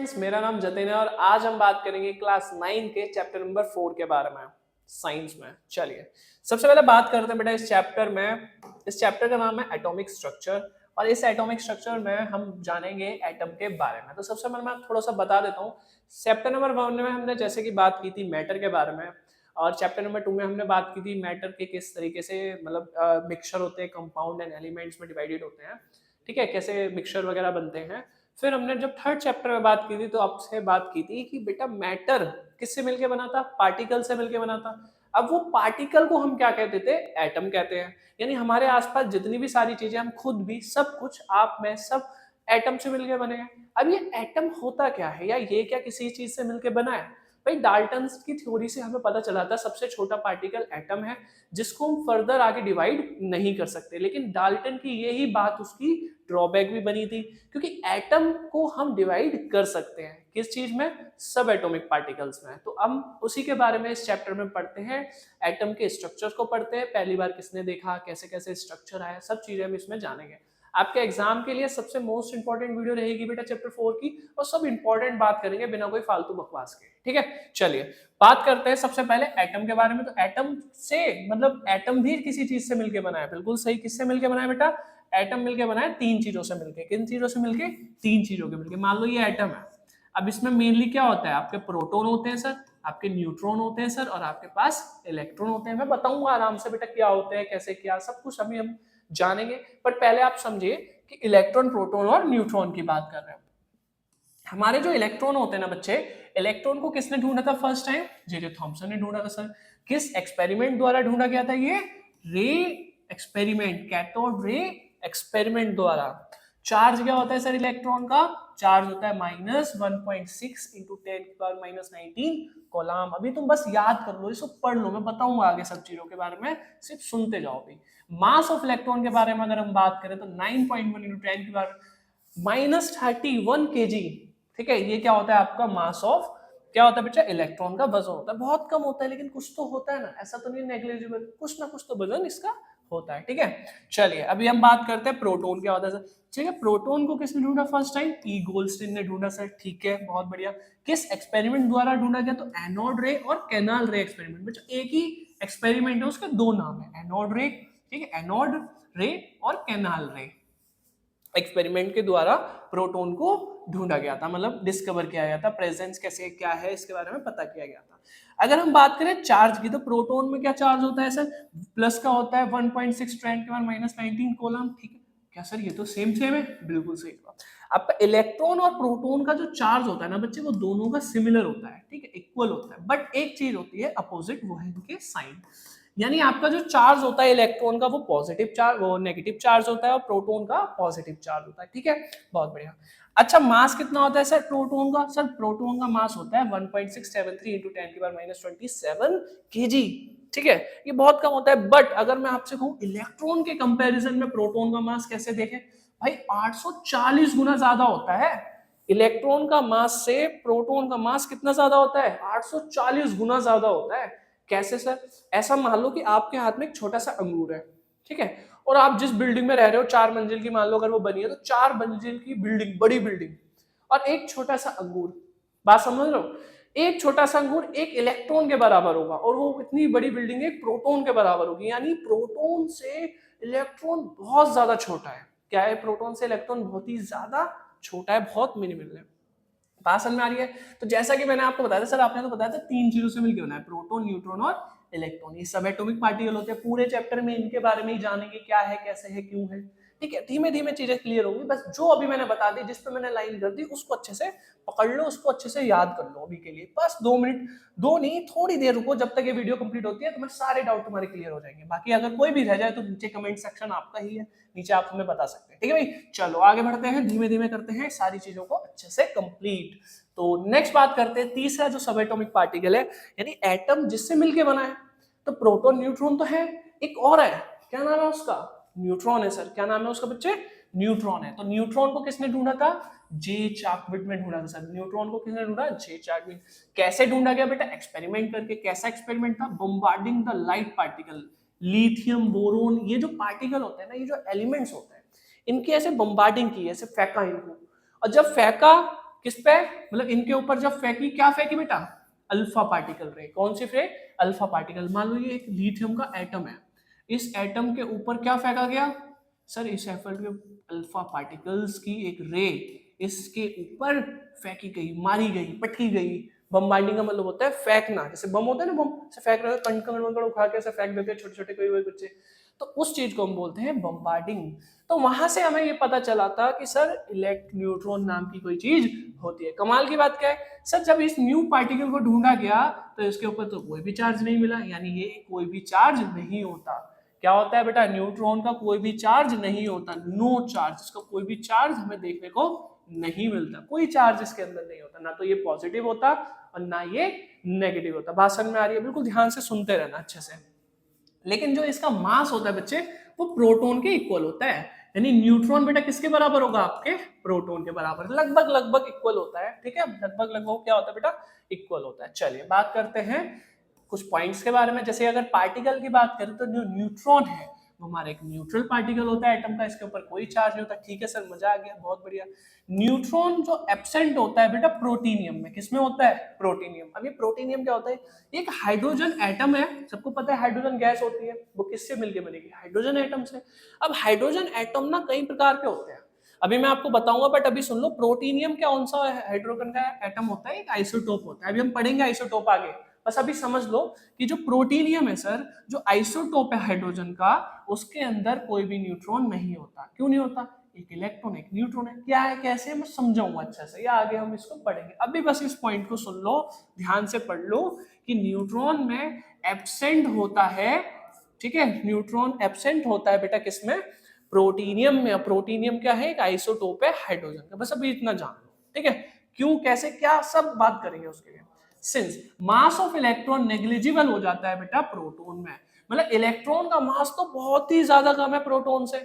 Friends, मेरा नाम जतिन है और आज हम बात करेंगे क्लास 9 के चैप्टर नंबर 4 के बारे में, साइंस में। चलिए सबसे पहले बात करते हैं बेटा इस चैप्टर में। इस चैप्टर का नाम है एटॉमिक स्ट्रक्चर और इस एटॉमिक स्ट्रक्चर में हम जानेंगे एटम के बारे में। तो सबसे पहले मैं थोड़ा सा बता देता हूँ। चैप्टर नंबर 1 में हमने जैसे कि बात की थी मैटर के बारे में और चैप्टर नंबर 2 में हमने बात की थी मैटर के किस तरीके से मतलब मिक्सचर होते हैं, कंपाउंड एंड एलिमेंट्स में डिवाइडेड होते हैं, ठीक है, कैसे मिक्सचर वगैरह बनते हैं। फिर हमने जब थर्ड चैप्टर में बात की थी तो आपसे बात की थी कि बेटा मैटर किससे मिलके बना था, पार्टिकल से मिलके बना था। अब वो पार्टिकल को हम क्या कहते थे, एटम कहते हैं। यानी हमारे आसपास जितनी भी सारी चीजें, हम खुद भी, सब कुछ, आप में सब एटम से मिलके बने हैं। अब ये एटम होता क्या है या ये क्या किसी चीज से मिलके बना है? भाई डाल्टन की थ्योरी से हमें पता चला था सबसे छोटा पार्टिकल एटम है जिसको हम फर्दर आगे डिवाइड नहीं कर सकते। लेकिन डाल्टन की यही बात उसकी ड्रॉबैक भी बनी थी क्योंकि एटम को हम डिवाइड कर सकते हैं किस चीज में, सब एटॉमिक पार्टिकल्स में। तो हम उसी के बारे में इस चैप्टर में पढ़ते हैं, एटम के स्ट्रक्चर को पढ़ते हैं, पहली बार किसने देखा, कैसे कैसे स्ट्रक्चर आया, सब चीजें हम इसमें जानेंगे। आपके एग्जाम के लिए सबसे मोस्ट इंपॉर्टेंट वीडियो रहेगी बेटा चैप्टर 4 की और सब इंपॉर्टेंट बात करेंगे बिना कोई फालतू बकवास के, ठीक है। चलिए बात करते हैं सबसे पहले एटम के बारे में। तो एटम से मतलब एटम भी किसी चीज से मिलके बना है, बिल्कुल सही। किससे मिलके बना है बेटा? एटम मिलके बना है तीन चीजों से मिलके। किन चीजों से मिलके? तीन चीजों के मिलके। मान लो ये एटम है, अब इसमें मेनली क्या होता है, आपके प्रोटॉन होते हैं सर, आपके न्यूट्रॉन होते हैं सर, और आपके पास इलेक्ट्रॉन होते हैं। मैं बताऊंगा आराम से बेटा क्या होते हैं, कैसे, क्या, सब कुछ अभी हम जानेंगे। पर पहले आप समझिए कि इलेक्ट्रॉन, प्रोटॉन और न्यूट्रॉन की बात कर रहे हैं। हमारे जो इलेक्ट्रॉन होते हैं ना बच्चे, इलेक्ट्रॉन को किसने ढूंढा था फर्स्ट टाइम? जे थॉमसन ने ढूंढा था सर। किस एक्सपेरिमेंट द्वारा ढूंढा गया था? ये रे एक्सपेरिमेंट, कैथोड रे एक्सपेरिमेंट द्वारा। चार्ज क्या होता है सर इलेक्ट्रॉन का? चार्ज होता है -1.6 इंटू 10⁻⁻19 कोलाम। अभी तुम बस याद कर लो, इसको पढ़ लो, मैं बताऊंगा आगे सब चीजों के बारे में, सिर्फ सुनते जाओ। अभी मास ऑफ इलेक्ट्रॉन के बारे में अगर हम बात करें तो 9.1 इंटू 10⁻31 kg, ठीक है। ये क्या होता है आपका मास ऑफ, क्या होता है बच्चा? इलेक्ट्रॉन का वजन होता है। बहुत कम होता है लेकिन कुछ तो होता है ना, ऐसा तो नहीं नेग्लिजिबल, कुछ ना कुछ तो वजन इसका होता है, ठीक है। चलिए अभी हम बात करते हैं प्रोटॉन क्या होता है सर। ठीक है, प्रोटॉन को किसने ढूंढा फर्स्ट टाइम? ई गोल्डस्टीन ने ढूंढा सर, ठीक है, बहुत बढ़िया। किस एक्सपेरिमेंट द्वारा ढूंढा गया? तो एनोड रे और कैनाल रे एक्सपेरिमेंट। बच्चा एक ही एक्सपेरिमेंट है, उसके दो नाम है, एनोड रे, ठीक है, एनोड रे और कैनाल रे एक्सपेरिमेंट के द्वारा प्रोटॉन को ढूंढा गया था, मतलब डिस्कवर किया गया था, प्रेजेंस कैसे क्या है इसके बारे में पता किया गया था। अगर हम बात करें चार्ज की, तो प्रोटॉन में क्या चार्ज होता है सर? प्लस का होता है 1.6 10⁻⁻19 कोलम, ठीक है। क्या सर ये तो सेम सेम है? बिल्कुल सही बात। आपका इलेक्ट्रॉन और प्रोटॉन का जो चार्ज होता है ना बच्चे, वो दोनों का सिमिलर होता है, ठीक है, इक्वल होता है। बट एक चीज होती है अपोजिट, वो है इनके साइन। यानी आपका जो चार्ज होता है इलेक्ट्रॉन का, वो पॉजिटिव चार्ज, वो नेगेटिव चार्ज होता है, और प्रोटॉन का पॉजिटिव चार्ज होता है, ठीक है, बहुत बढ़िया। अच्छा मास कितना होता है सर प्रोटॉन का? सर प्रोटॉन का मास होता है 1.673 इंटू 10⁻⁻27 kg, ठीक है, ये बहुत कम होता है। बट अगर मैं आपसे कहूं इलेक्ट्रॉन के कंपैरिजन में प्रोटॉन का मास कैसे देखें, भाई 840 गुना ज्यादा होता है। इलेक्ट्रॉन का मास से प्रोटॉन का मास कितना ज्यादा होता है? 840 गुना ज्यादा होता है। कैसे सर? ऐसा मान लो कि आपके हाथ में एक छोटा सा अंगूर है, ठीक है, और आप जिस बिल्डिंग में रह रहे हो 4 मंजिल की मान लो अगर वो बनी है, तो 4 मंजिल की बिल्डिंग, बड़ी बिल्डिंग, और एक छोटा सा अंगूर, बात समझ रहे हो? एक छोटा सा अंगूर एक इलेक्ट्रॉन के बराबर होगा और वो इतनी बड़ी बिल्डिंग एक प्रोटॉन के बराबर होगी। यानी प्रोटॉन से इलेक्ट्रॉन बहुत ज्यादा छोटा है। क्या है? प्रोटॉन से इलेक्ट्रॉन बहुत ही ज्यादा छोटा है, बहुत मिनिमल है। बात समझ में आ रही है? तो जैसा कि मैंने आपको बताया था सर, आपने तो बताया था तीन चीजों से मिलकर बना है, प्रोटॉन, न्यूट्रॉन और इलेक्ट्रॉन। ये सब एटॉमिक पार्टिकल होते हैं। पूरे चैप्टर में इनके बारे में ही जानेंगे, क्या है, कैसे है, क्यों है, ठीक है। धीमे धीमे चीजें क्लियर होंगी। बस जो अभी मैंने बता दी, जिस पे मैंने लाइन कर दी, उसको अच्छे से पकड़ लो, उसको अच्छे से याद कर लो। अभी के लिए बस 2 मिनट, दो नहीं, थोड़ी देर रुको, जब तक ये वीडियो कंप्लीट होती है तो मैं सारे डाउट तुम्हारे क्लियर हो जाएंगे। बाकी अगर कोई भी रह जाए तो नीचे कमेंट सेक्शन आपका ही है, नीचे आप हमें बता सकते हैं, ठीक है भाई। चलो आगे बढ़ते हैं, धीमे धीमे करते हैं सारी चीजों को अच्छे से कंप्लीट। तो नेक्स्ट बात करते हैं, तीसरा जो सब एटॉमिक पार्टिकल है, यानी एटम जिससे मिलके बना है। तो प्रोटॉन, न्यूट्रॉन तो है, एक और है, क्या नाम है उसका? न्यूट्रॉन है सर। क्या नाम है उसका बच्चे? न्यूट्रॉन है। तो न्यूट्रॉन को किसने ढूंढा था? जे चार्विक ने ढूंढा था सर। न्यूट्रॉन को किसने ढूंढा? जे चार्विक। कैसे ढूंढा गया बेटा? एक्सपेरिमेंट करके। कैसा एक्सपेरिमेंट था? Bombarding the light particle, lithium, boron, ये जो पार्टिकल होते हैं ना, ये जो एलिमेंट्स होते हैं, इनकी ऐसे बम्बार्डिंग की, ऐसे फेंका इनको, और जब फेंका किस पे, मतलब इनके ऊपर जब फेंकी, क्या फेंकी बेटा, अल्फा पार्टिकल रे। कौन सी रे, अल्फा पार्टिकल। मान लो ये एक लिथियम का एटम है, इस एटम के ऊपर क्या फेंका गया सर, इस एफल के अल्फा पार्टिकल्स की एक रे इसके ऊपर फेंकी गई, मारी गई, पटकी गई। बम्बार्डिंग का मतलब होता है फेंकना, जैसे बम होता है ना, बम से फेंक रहे हो, कंकड़ उठा के ऐसे फेंक देते हैं छोटे छोटे कोई कोई बच्चे, तो उस चीज को हम बोलते हैं बम्बार्डिंग। तो वहां से हमें ये पता चला था कि सर इलेक्ट न्यूट्रॉन नाम की कोई चीज होती है। कमाल की बात क्या है सर, जब इस न्यू पार्टिकल को ढूंढा गया तो इसके ऊपर तो कोई भी चार्ज नहीं मिला, यानी ये कोई भी चार्ज नहीं होता। क्या होता है बेटा, न्यूट्रॉन का कोई भी चार्ज नहीं होता, नो चार्ज, इसका कोई भी चार्ज हमें देखने को नहीं मिलता, कोई चार्ज इसके अंदर नहीं होता, ना तो ये पॉजिटिव होता और ना ये नेगेटिव होता। बात समझ में आ रही है, बिल्कुल ध्यान से सुनते रहना अच्छे से। लेकिन जो इसका मास होता है बच्चे, वो प्रोटॉन के इक्वल होता है, यानी न्यूट्रॉन बेटा किसके बराबर होगा, आपके प्रोटॉन के बराबर, लगभग लगभग इक्वल होता है, ठीक है, लगभग लगभग क्या होता है बेटा, इक्वल होता है। चलिए बात करते हैं कुछ पॉइंट्स के बारे में। जैसे अगर पार्टिकल की बात करें तो जो न्यूट्रॉन है वो हमारा एक न्यूट्रल पार्टिकल होता है एटम का, इसके ऊपर कोई चार्ज नहीं होता। ठीक है सर, मजा आ गया, बहुत बढ़िया। न्यूट्रॉन जो एब्सेंट होता है बेटा प्रोटीनियम में, किसमें होता है, प्रोटीनियम। अब ये प्रोटीनियम क्या होता है, एक हाइड्रोजन एटम है, सबको पता है हाइड्रोजन गैस होती है, वो किससे मिलके बनेगी, हाइड्रोजन एटम से। अब हाइड्रोजन एटम ना कई प्रकार के होते हैं, अभी मैं आपको बताऊंगा, बट अभी सुन लो, प्रोटीनियम क्या कौन सा हाइड्रोजन का एटम होता है, एक आइसोटोप होता है, अभी हम पढ़ेंगे आइसोटोप आगे। बस अभी समझ लो कि जो प्रोटीनियम है सर, जो आइसोटोप है हाइड्रोजन का, उसके अंदर कोई भी न्यूट्रॉन नहीं होता। क्यों नहीं होता, एक इलेक्ट्रॉन एक न्यूट्रॉन है। क्या है कैसे, मैं समझाऊंगा अच्छा से, या आगे हम इसको पढ़ेंगे। अभी बस इस पॉइंट को सुन लो, ध्यान से पढ़ लो कि न्यूट्रॉन में एब्सेंट होता है, ठीक है, न्यूट्रॉन एब्सेंट होता है बेटा किसमें, प्रोटीनियम में। प्रोटीनियम क्या है, एक आइसोटोप है हाइड्रोजन का, बस अभी इतना जान लो, ठीक है। क्यों कैसे क्या सब बात करेंगे उसके लिए। Since mass of electron negligible हो जाता है बेटा प्रोटॉन में, मतलब इलेक्ट्रॉन का मास तो बहुत ही ज्यादा कम है प्रोटॉन से,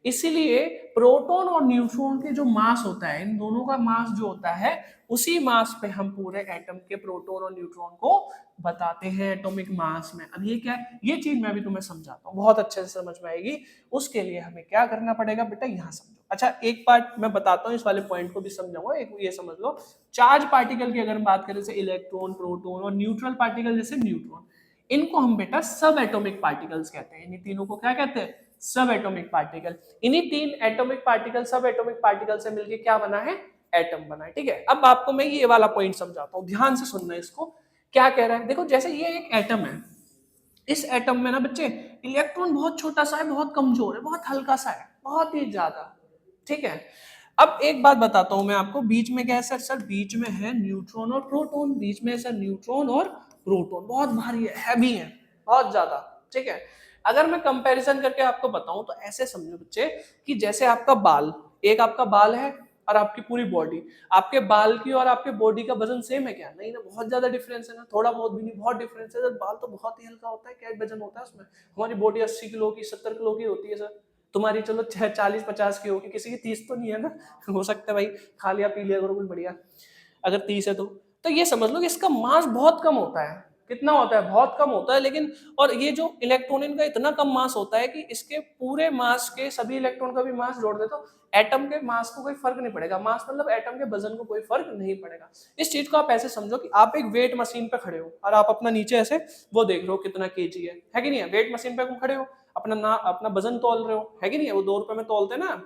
इसीलिए प्रोटॉन और न्यूट्रॉन के जो मास होता है, इन दोनों का मास जो होता है, उसी मास पे हम पूरे एटम के प्रोटॉन और न्यूट्रॉन को बताते हैं एटॉमिक मास में। अब ये क्या है, ये चीज मैं भी तुम्हें समझाता हूँ, बहुत अच्छे से समझ में आएगी। उसके लिए हमें क्या करना पड़ेगा बेटा, यहाँ समझो। अच्छा एक पार्ट मैं बताता हूँ, इस वाले पॉइंट को भी समझाऊंगा, एक ये समझ लो। चार्ज पार्टिकल की अगर हम बात करें, जैसे इलेक्ट्रॉन, प्रोटॉन और न्यूट्रल पार्टिकल जैसे न्यूट्रॉन, इनको हम बेटा सब एटॉमिक पार्टिकल्स कहते हैं। इन्हीं तीनों को क्या कहते हैं, सब एटॉमिक पार्टिकल। इन्हीं तीन एटॉमिक पार्टिकल, सब एटॉमिक पार्टिकल से मिलके क्या बना है, एटम बना है, ठीक है। अब आपको मैं ये वाला पॉइंट समझाता हूँ, ध्यान से सुनना इसको। क्या कह रहा है, देखो जैसे ये एक एटम है, इस एटम में ना बच्चे इलेक्ट्रॉन बहुत छोटा सा है, बहुत कमजोर है, बहुत हल्का सा है, बहुत ही ज्यादा, ठीक है। अब एक बात बताता हूं मैं आपको, बीच में क्या है सर, सर बीच में है न्यूट्रॉन और प्रोटॉन, बीच में है सर न्यूट्रॉन और प्रोटॉन, बहुत भारी है, हैवी है, बहुत ज्यादा, ठीक है। अगर मैं कंपैरिजन करके आपको बताऊं तो ऐसे समझो बच्चे कि जैसे आपका बाल, एक आपका बाल है और आपकी पूरी बॉडी, आपके बाल की और आपके बॉडी का वजन सेम है क्या, नहीं ना, बहुत ज्यादा डिफरेंस है ना, थोड़ा बहुत भी नहीं, बहुत डिफरेंस है सर। बाल तो बहुत ही हल्का होता है, क्या वजन होता है उसमें, हमारी बॉडी 80 किलो की 70 किलो की होती है सर, तुम्हारी चलो 40-50 की होगी, किसी की 30 तो नहीं है ना, हो सकता है भाई खा लिया पी लिया करो कुछ बढ़िया, अगर 30 है तो ये समझ लो कि इसका मास बहुत कम होता है। कितना होता है, बहुत कम होता है, लेकिन और ये जो इलेक्ट्रॉन का इतना कम मास होता है कि इसके पूरे मास के सभी इलेक्ट्रॉन का भी मास जोड़ दे तो एटम के मास को कोई फर्क नहीं पड़ेगा, मास मतलब एटम के वजन को कोई फर्क नहीं पड़ेगा। इस चीज को आप ऐसे समझो कि आप एक वेट मशीन पे खड़े हो और आप अपना नीचे ऐसे वो देख रहे हो कितना केजी है कि नहीं है, वेट मशीन पे तुम खड़े हो, अपना वजन तोल रहे हो, है कि नहीं है, वो 2 रुपए में तोलते हैं ना,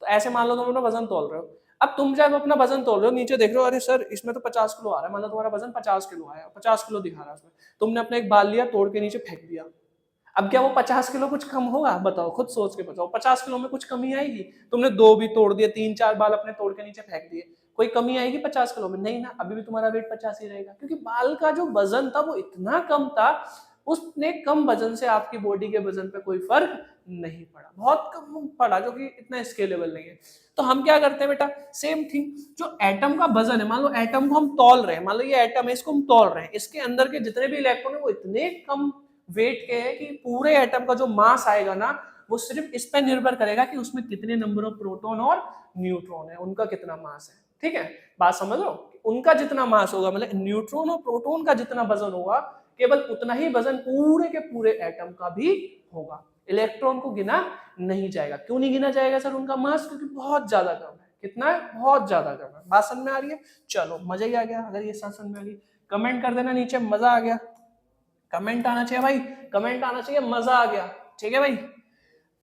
तो ऐसे मान लो तुम अपना वजन तोल रहे हो। अब तुम जब अपना वजन तोल रहे हो, नीचे देख रहे हो, अरे सर इसमें तो 50 किलो आ रहा है, मान लो तुम्हारा वजन 50 किलो आया, 50 किलो दिखा रहा है उसमें, तुमने अपना एक बाल लिया, तोड़ के नीचे फेंक दिया। अब क्या वो 50 किलो कुछ कम होगा, बताओ, खुद सोच के बताओ, 50 किलो में कुछ कमी आएगी, तुमने 2 भी तोड़ दिए, 3-4 बाल अपने तोड़ के नीचे फेंक दिए, कोई कमी आएगी 50 किलो में, नहीं ना, अभी भी तुम्हारा वेट 50 ही रहेगा, क्योंकि बाल का जो वजन था वो इतना कम था, उसने कम वजन से आपकी बॉडी के वजन पे कोई फर्क नहीं पड़ा, बहुत कम पड़ा, जो कि इतना स्केलेबल नहीं है। तो हम क्या करते हैं बेटा, सेम थिंग, जो एटम का वजन है, मान लो एटम को हम तौल रहे हैं, मान लो ये एटम है, इसको हम तौल रहे हैं, इसके अंदर के जितने भी इलेक्ट्रॉन है वो इतने कम वेट के है कि पूरे एटम का जो मास आएगा ना, वो सिर्फ इस पर निर्भर करेगा कि उसमें कितने नंबर ऑफ प्रोटॉन और न्यूट्रॉन है, उनका कितना मास है, ठीक है। बात समझ लो, उनका जितना मास होगा, मतलब न्यूट्रॉन और प्रोटॉन का जितना वजन होगा, केवल उतना ही वजन पूरे के पूरे एटम का भी होगा। इलेक्ट्रॉन को गिना नहीं जाएगा, क्यों नहीं गिना जाएगा सर, उनका मास क्योंकि बहुत ज्यादा कम है। कितना है, बहुत ज्यादा कम है। बात समझ में आ रही है? चलो मजा ही आ गया अगर ये समझ में आ गई। कमेंट कर देना नीचे मजा आ गया, कमेंट आना चाहिए भाई, कमेंट आना चाहिए मजा आ गया। ठीक है भाई,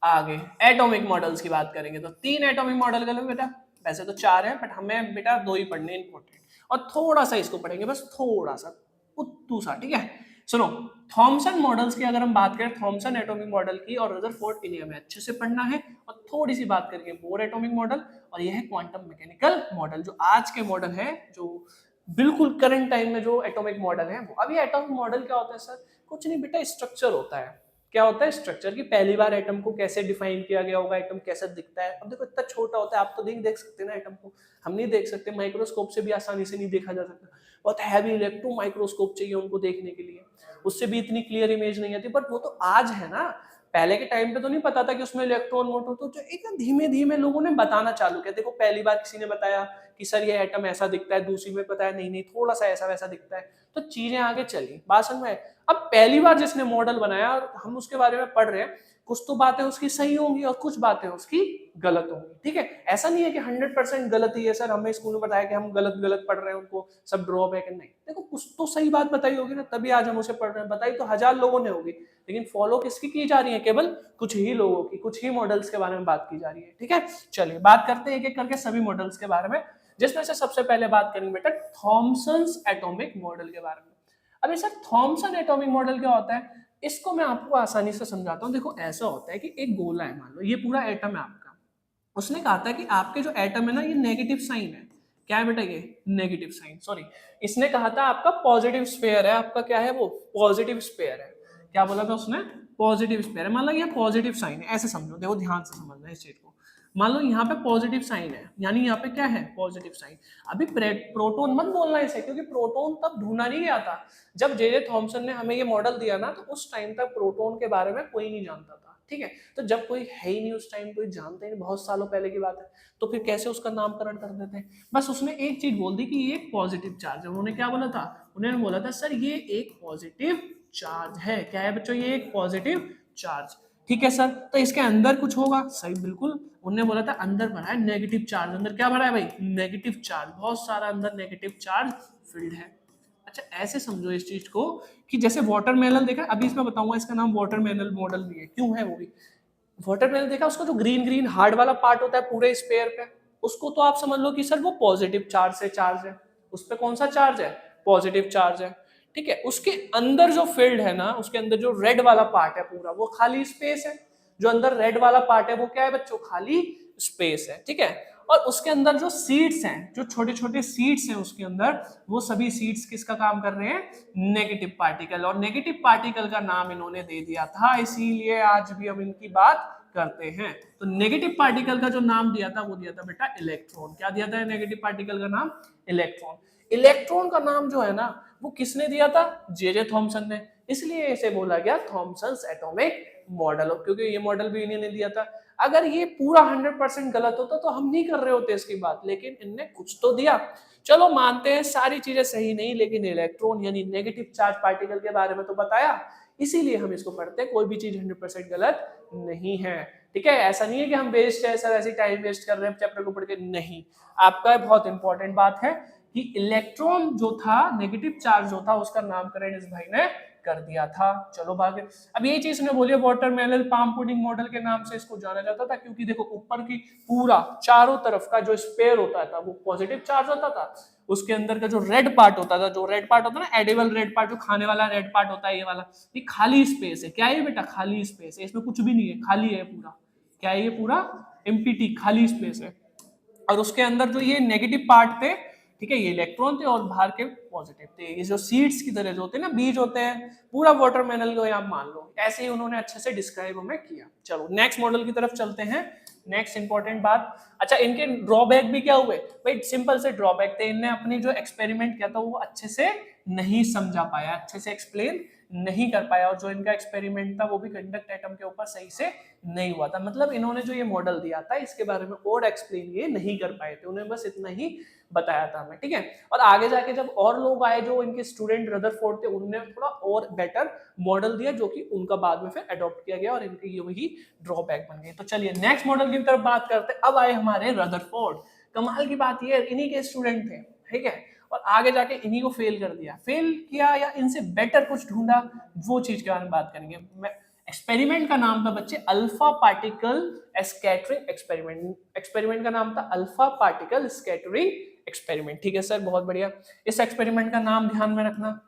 आगे एटॉमिक मॉडल्स की बात करेंगे तो 3 एटॉमिक मॉडल कर लो बेटा, वैसे तो 4 है बट हमें बेटा 2 ही पढ़ने इंपॉर्टेंट, और थोड़ा सा इसको पढ़ेंगे बस, थोड़ा सा उतू सा। ठीक है, सुनो, थॉमसन मॉडल्स की अगर हम बात करें, थॉमसन एटॉमिक मॉडल की और रदरफोर्ड इन्हें हमें अच्छे से पढ़ना है, और थोड़ी सी बात करेंगे बोर एटॉमिक मॉडल, और यह है क्वांटम मैकेनिकल मॉडल, जो आज के मॉडल है, जो बिल्कुल करंट टाइम में जो एटॉमिक मॉडल है वो। अभी एटॉमिक मॉडल क्या होता है सर? कुछ नहीं बेटा, स्ट्रक्चर होता है। क्या होता है? स्ट्रक्चर की पहली बार एटम को कैसे डिफाइन किया गया होगा, एटम कैसे दिखता है। अब देखो इतना छोटा होता है, आप तो नहीं देख सकते ना एटम को, हम नहीं देख सकते, माइक्रोस्कोप से भी आसानी से नहीं देखा जा सकता, बहुत हैवी इलेक्ट्रो माइक्रोस्कोप चाहिए उनको देखने के लिए, उससे भी इतनी क्लियर इमेज नहीं आती। बट वो तो आज है ना, पहले के टाइम पे तो नहीं पता था कि उसमें इलेक्ट्रॉन वोट, तो जो एक धीमे धीमे लोगों ने बताना चालू किया। देखो पहली बार किसी ने बताया कि सर ये एटम ऐसा दिखता है, दूसरी में बताया नहीं नहीं थोड़ा सा ऐसा वैसा दिखता है, तो चीजें आगे चली। बात समझ में? अब पहली बार जिसने मॉडल बनाया और हम उसके बारे में पढ़ रहे हैं, कुछ तो बातें उसकी सही होंगी और कुछ बातें उसकी गलत होंगी। ठीक है, ऐसा नहीं है कि 100% गलत ही है सर, हमें स्कूल में बताया कि हम गलत गलत पढ़ रहे हैं, उनको सब ड्रॉबैक है। नहीं, देखो कुछ तो सही बात बताई होगी ना, तभी आज हम उसे पढ़ रहे हैं। बताई तो 1000 लोगों ने होगी, लेकिन फॉलो किसकी की जा रही है? केवल कुछ ही लोगों की, कुछ ही मॉडल्स के बारे में बात की जा रही है। ठीक है, चलिए बात करते हैं एक एक करके सभी मॉडल्स के बारे में, जिसमें से सबसे पहले बात करेंगे बेटा थॉमसन्स एटॉमिक मॉडल के बारे में। अभी सर थॉमसन एटॉमिक मॉडल क्या होता है, इसको मैं आपको आसानी से समझाता हूँ। देखो ऐसा होता है कि एक गोला है, मान लो ये पूरा एटम है आपका, उसने कहा था कि आपके जो एटम है ना ये नेगेटिव साइन है। क्या है बेटा? ये नेगेटिव साइन, सॉरी, इसने कहा था आपका पॉजिटिव स्फीयर है, आपका क्या है वो पॉजिटिव स्फीयर है। क्या बोला था उसने? पॉजिटिव स्फीयर है। मान लो ये पॉजिटिव साइन है, ऐसे समझो, देखो ध्यान से समझना इस चीज को। मान लो यहाँ पे पॉजिटिव साइन है, यानी यहाँ पे क्या है? Positive sign. अभी प्रोटोन मत बोलना इसे, क्योंकि प्रोटोन तब ढूंढा नहीं गया था जब जे थॉमसन ने हमें ये मॉडल दिया ना, तो उस टाइम तक प्रोटोन के बारे में कोई नहीं जानता था। ठीक है, तो जब कोई है ही नहीं उस टाइम, कोई जानते ही नहीं, बहुत सालों पहले की बात है, तो फिर कैसे उसका नामकरण कर देते हैं? बस उसने एक चीज बोल दी कि ये एक पॉजिटिव चार्ज है। उन्होंने क्या बोला था? उन्होंने बोला था सर ये एक पॉजिटिव चार्ज है। क्या है बच्चों? ये एक पॉजिटिव चार्ज। ठीक है सर, तो इसके अंदर कुछ होगा, सही बिल्कुल। उन्होंने बोला था अंदर भरा है नेगेटिव चार्ज। अंदर क्या भरा है भाई? नेगेटिव चार्ज, बहुत सारा अंदर नेगेटिव चार्ज फील्ड है। अच्छा ऐसे समझो इस चीज को कि जैसे वाटरमेलन देखा, अभी इसमें बताऊंगा, इसका नाम वाटरमेलन मॉडल भी है। क्यों है वो भी? वाटरमेलन देखा, उसका जो ग्रीन ग्रीन हार्ड वाला पार्ट होता है पूरे स्पेयर पे, उसको तो आप समझ लो कि सर वो पॉजिटिव चार्ज से चार्ज है। उस पे कौन सा चार्ज है? पॉजिटिव चार्ज है। ठीक है, उसके अंदर जो फील्ड है ना, उसके अंदर जो रेड वाला पार्ट है पूरा, वो खाली स्पेस है। जो अंदर रेड वाला पार्ट है वो क्या है बच्चों? खाली स्पेस है। ठीक है, और उसके अंदर जो सीड्स हैं, जो छोटे छोटे सीड्स हैं उसके अंदर, वो सभी सीड्स किसका काम कर रहे हैं? Negative particle. और नेगेटिव पार्टिकल का नाम इन्होंने दे दिया था, इसीलिए आज भी हम इनकी बात करते हैं। तो नेगेटिव पार्टिकल का जो नाम दिया था वो दिया था बेटा इलेक्ट्रॉन। क्या दिया था नेगेटिव पार्टिकल का नाम? इलेक्ट्रॉन। इलेक्ट्रॉन का नाम जो है ना वो किसने दिया था? जे थॉमसन ने, इसलिए इसे बोला गया थॉमसन्स एटॉमिक मॉडल, क्योंकि ये मॉडल भी इन्हीं ने दिया था। अगर ये पूरा 100% गलत होता तो हम नहीं कर रहे होते इसकी बात, लेकिन इनने कुछ तो दिया। चलो मानते हैं सारी चीजें सही नहीं, लेकिन इलेक्ट्रॉन यानी नेगेटिव चार्ज पार्टिकल के बारे में तो बताया, इसीलिए हम इसको पढ़ते हैं। कोई भी चीज 100% गलत नहीं है। ठीक है, ऐसा नहीं है कि हम वेस्ट है सर, ऐसे टाइम वेस्ट कर रहे हैं चैप्टर को पढ़ के, नहीं। आपका बहुत इंपॉर्टेंट बात है कि इलेक्ट्रॉन जो था, नेगेटिव चार्ज जो था, उसका नामकरण इस भाई ने कर दिया था। चलो भागे, अब ये चीज ने बोली वाटरमेलन पाम पुडिंग मॉडल के नाम से इसको जाना जाता था, क्योंकि देखो ऊपर की पूरा चारों तरफ का जो स्पेयर होता था वो पॉजिटिव चार्ज होता था। उसके अंदर का जो रेड पार्ट होता था, जो रेड पार्ट होता है ना, एडिबल रेड पार्ट, जो खाने वाला रेड पार्ट होता है, ये वाला, ये खाली स्पेस है। क्या है बेटा? खाली स्पेस है, इसमें कुछ भी नहीं है, खाली है पूरा। क्या है? ये पूरा एम्प्टी खाली स्पेस है। और उसके अंदर जो ये नेगेटिव पार्ट थे, ठीक है, ये इलेक्ट्रॉन थे, और बाहर के पॉजिटिव थे। ये जो सीड्स की तरह जो होते हैं ना, बीज होते हैं, पूरा वाटरमेलन को आप मान लो। ऐसे ही उन्होंने अच्छे से डिस्क्राइब हमें किया। चलो नेक्स्ट मॉडल की तरफ चलते हैं। नेक्स्ट इंपॉर्टेंट बात, अच्छा इनके ड्रॉबैक भी क्या हुए भाई? सिंपल से ड्रॉबैक थे, इनने अपनी जो एक्सपेरिमेंट किया था वो अच्छे से नहीं समझा पाया, अच्छे से एक्सप्लेन नहीं कर पाया, और जो इनका एक्सपेरिमेंट था वो भी कंडक्ट एटम के ऊपर सही से नहीं हुआ था। मतलब इन्होंने जो ये मॉडल दिया था इसके बारे में और एक्सप्लेन ये नहीं कर पाए थे, उन्हें बस इतना ही बताया था हमें। ठीक है, और आगे जाके जब और लोग आए जो इनके स्टूडेंट रदरफोर्ड थे, उन्होंने थोड़ा और बेटर मॉडल दिया, जो कि उनका बाद में फिर अडॉप्ट किया गया और इनके ये वही ड्रॉबैक बन गए। तो चलिए नेक्स्ट मॉडल की तरफ बात करते हैं। अब आए हमारे रदरफोर्ड। कमाल की बात ये इन्हीं के स्टूडेंट थे, ठीक है, और आगे जाके इन्हीं को फेल कर दिया, फेल किया या इनसे बेटर कुछ ढूंढा, वो चीज के बारे में बात करेंगे। एक्सपेरिमेंट का नाम था बच्चे alpha particle scattering experiment, experiment का नाम था अल्फा पार्टिकल स्कैटरिंग एक्सपेरिमेंट, ठीक है सर, बहुत बढ़िया। इस एक्सपेरिमेंट का नाम ध्यान में रखना।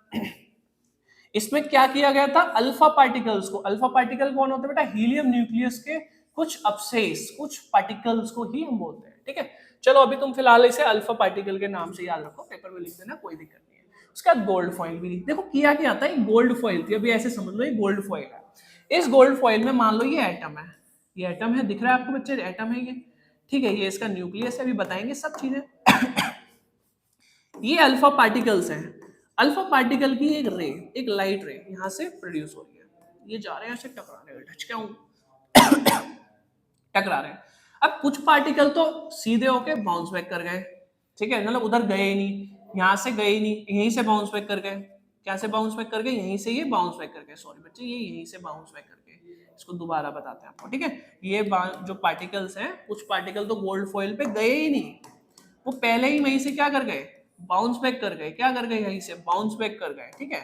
इसमें क्या किया गया था, अल्फा पार्टिकल्स को, अल्फा पार्टिकल कौन होते हैं बेटा, हीलियम न्यूक्लियस के कुछ अपसेस, कुछ पार्टिकल्स को ही हम बोलते हैं, ठीक है। चलो अभी तुम फिलहाल इसे अल्फा पार्टिकल के नाम से याद रखो, पेपर में लिख देना, कोई दिक्कत नहीं है। उसके बाद गोल्ड फॉइल भी, देखो किया क्या था, गोल्ड फॉइल थी, अभी ऐसे समझ लो ये गोल्ड फॉइल है। इस गोल्ड फॉइल में मान लो ये एटम है, ये एटम है, दिख रहा है आपको बच्चे, एटम है ये, ठीक है, ये इसका न्यूक्लियस है, अभी बताएंगे सब चीजें। ये अल्फा पार्टिकल्स हैं, अल्फा पार्टिकल की एक रे, एक लाइट रे यहां से प्रोड्यूस हो रही है, ये जा रहे हैं ऐसे टकराने में, टच क्या हूं टकरा रहे हैं। अब कुछ पार्टिकल तो सीधे होके बाउंस बैक कर गए, ठीक है, मतलब उधर गए ही नहीं, यहां से गए ही नहीं, यहीं से बाउंस बैक कर गए, क्या से बाउंस बैक कर गए, यहीं से ये बाउंस बैक कर गए, सॉरी बच्चे, ये यहीं से बाउंस बैक कर गए, इसको दोबारा बताते हैं आपको, ठीक है। ये जो पार्टिकल्स हैं, कुछ पार्टिकल तो गोल्ड फॉइल पे गए ही नहीं, वो पहले ही वहीं से क्या कर गए, बाउंस बैक कर गए, क्या कर गए, यहीं से बाउंस बैक कर गए, ठीक है।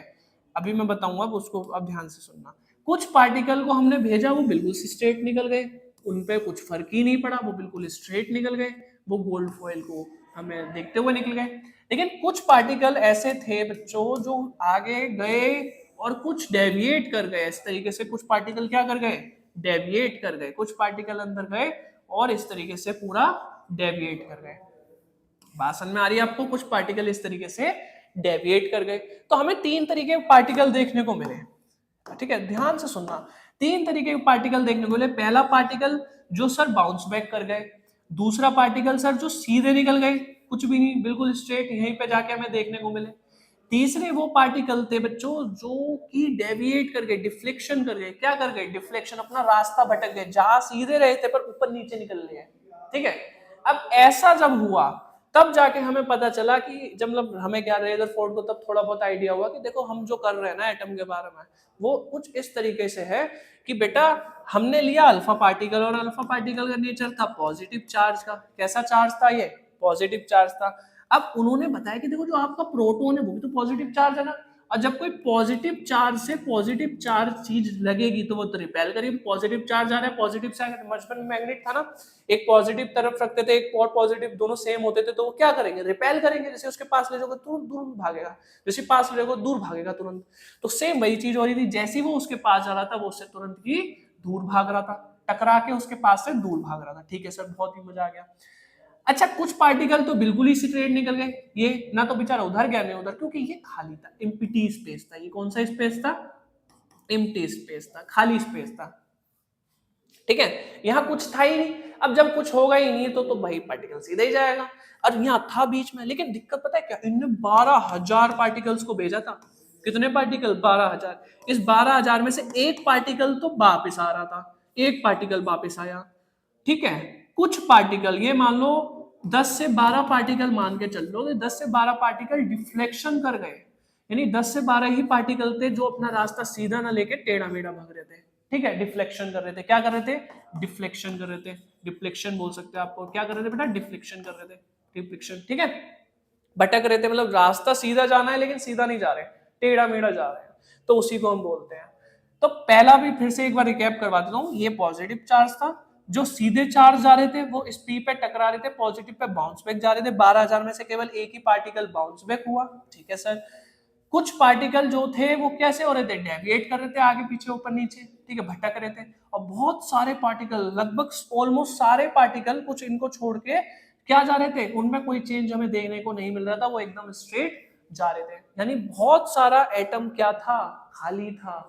अभी मैं बताऊंगा, अब उसको अब ध्यान से सुनना। कुछ पार्टिकल को हमने भेजा, वो बिल्कुल स्ट्रेट निकल गए, उन पे कुछ फर्क ही नहीं पड़ा, वो बिल्कुल स्ट्रेट निकल गए, वो गोल्ड फॉइल को हमें देखते हुए निकल गए। लेकिन कुछ पार्टिकल ऐसे थे बच्चों जो आगे गए और कुछ डेविएट कर गए, इस तरीके से कुछ पार्टिकल क्या कर गए, डेविएट कर गए, कुछ पार्टिकल अंदर गए और इस तरीके से पूरा डेविएट कर गए। भाषण में आ रही है आपको, कुछ पार्टिकल इस तरीके से डेविएट कर गए। तो हमें तीन तरीके के पार्टिकल देखने को मिले, ठीक है, ध्यान से सुनना, तीन तरीके के पार्टिकल देखने को मिले। पहला पार्टिकल जो सर बाउंस बैक कर गए, दूसरा पार्टिकल सर जो सीधे निकल गए, कुछ भी नहीं, बिल्कुल स्ट्रेट यहीं पे जाके हमें देखने को मिले। तीसरे वो पार्टिकल थे बच्चों जो कि डेविएट कर गए, डिफ्लेक्शन कर गए, क्या कर गए, डिफ्लेक्शन, अपना रास्ता भटक गए, जहां सीधे रहे थे पर ऊपर नीचे निकल गए, ठीक है। अब ऐसा जब हुआ तब जाके हमें पता चला कि जब मतलब हमें क्या रदरफोर्ड को तब थोड़ा बहुत आइडिया हुआ कि देखो हम जो कर रहे हैं ना एटम के बारे में, वो कुछ इस तरीके से है कि बेटा हमने लिया अल्फा पार्टिकल, और अल्फा पार्टिकल का नेचर था पॉजिटिव चार्ज का, कैसा चार्ज था ये, पॉजिटिव चार्ज था। अब उन्होंने बताया कि देखो जो आपका प्रोटॉन है वो भी तो पॉजिटिव चार्ज है ना, और जब कोई पॉजिटिव चार्ज से पॉजिटिव चार्ज चीज लगेगी तो वो तो रिपेल करेगी, पॉजिटिव चार्ज आ रहा है, पॉजिटिव चार्ज, बचपन में मैग्नेट था ना, एक पॉजिटिव तरफ रखते थे, एक और पॉजिटिव, दोनों सेम होते थे, तो वो क्या करेंगे, रिपेल करेंगे, जैसे उसके पास ले जाओगे तुरंत दूर भागेगा, जैसे पास ले जाओगे दूर भागेगा तुरंत। तो सेम वही चीज हो रही थी, जैसे वो उसके पास जा रहा था वो उससे तुरंत ही दूर भाग रहा था, टकरा के उसके पास से दूर भाग रहा था, ठीक है सर, बहुत ही मजा आ गया। अच्छा कुछ पार्टिकल तो बिल्कुल ही स्ट्रेट निकल गए, ये ना तो बेचारा उधर गया नहीं उधर, क्योंकि ये खाली था, एम्प्टी स्पेस था, ये कौन सा स्पेस था, एम्प्टी स्पेस था, खाली स्पेस था, ठीक है, यहाँ कुछ था ही नहीं। अब जब कुछ होगा ही नहीं तो भाई पार्टिकल सीधा ही जाएगा, और यहाँ था बीच में, लेकिन दिक्कत पता है क्या, इनने 12,000 पार्टिकल्स को भेजा था, कितने पार्टिकल, 12,000, इस 12,000 में से एक पार्टिकल तो वापिस आ रहा था, एक पार्टिकल वापिस आया, ठीक है। कुछ पार्टिकल, ये मान लो 10 से 12 पार्टिकल मान के चल लो, 10 से 12 पार्टिकल डिफ्लेक्शन कर गए, यानी 10 से 12 ही पार्टिकल थे जो अपना रास्ता सीधा ना लेके टेढ़ा मेढ़ा भाग रहे थे, ठीक है, डिफ्लेक्शन कर रहे थे, क्या कर रहे थे, डिफ्लेक्शन कर रहे थे, डिफ्लेक्शन बोल सकते हैं आपको, क्या कर रहे थे बेटा, डिफ्लेक्शन कर रहे थे, डिफ्लेक्शन, ठीक है, भटक रहे थे, मतलब रास्ता सीधा जाना है लेकिन सीधा नहीं जा रहे, टेढ़ा मेढ़ा जा रहे हैं, तो उसी को हम बोलते हैं। तो पहला भी फिर से एक बार रिकैप करवा देता हूँ, ये पॉजिटिव चार्ज था, जो सीधे चार्ज जा रहे थे वो इस पी पे टकरा रहे थे, पॉजिटिव पे बाउंस बैक जा रहे थे, 12,000 में से केवल एक ही पार्टिकल बाउंस बैक हुआ, ठीक है सर। कुछ पार्टिकल जो थे वो कैसे हो रहे थे, डेविएट कर रहे थे आगे पीछे ऊपर नीचे, ठीक है, भटक रहे थे, और बहुत सारे पार्टिकल, लगभग ऑलमोस्ट सारे पार्टिकल, कुछ इनको छोड़ के क्या जा रहे थे, उनमें कोई चेंज हमें देखने को नहीं मिल रहा था, वो एकदम स्ट्रेट जा रहे थे, यानी बहुत सारा एटम क्या था, खाली था।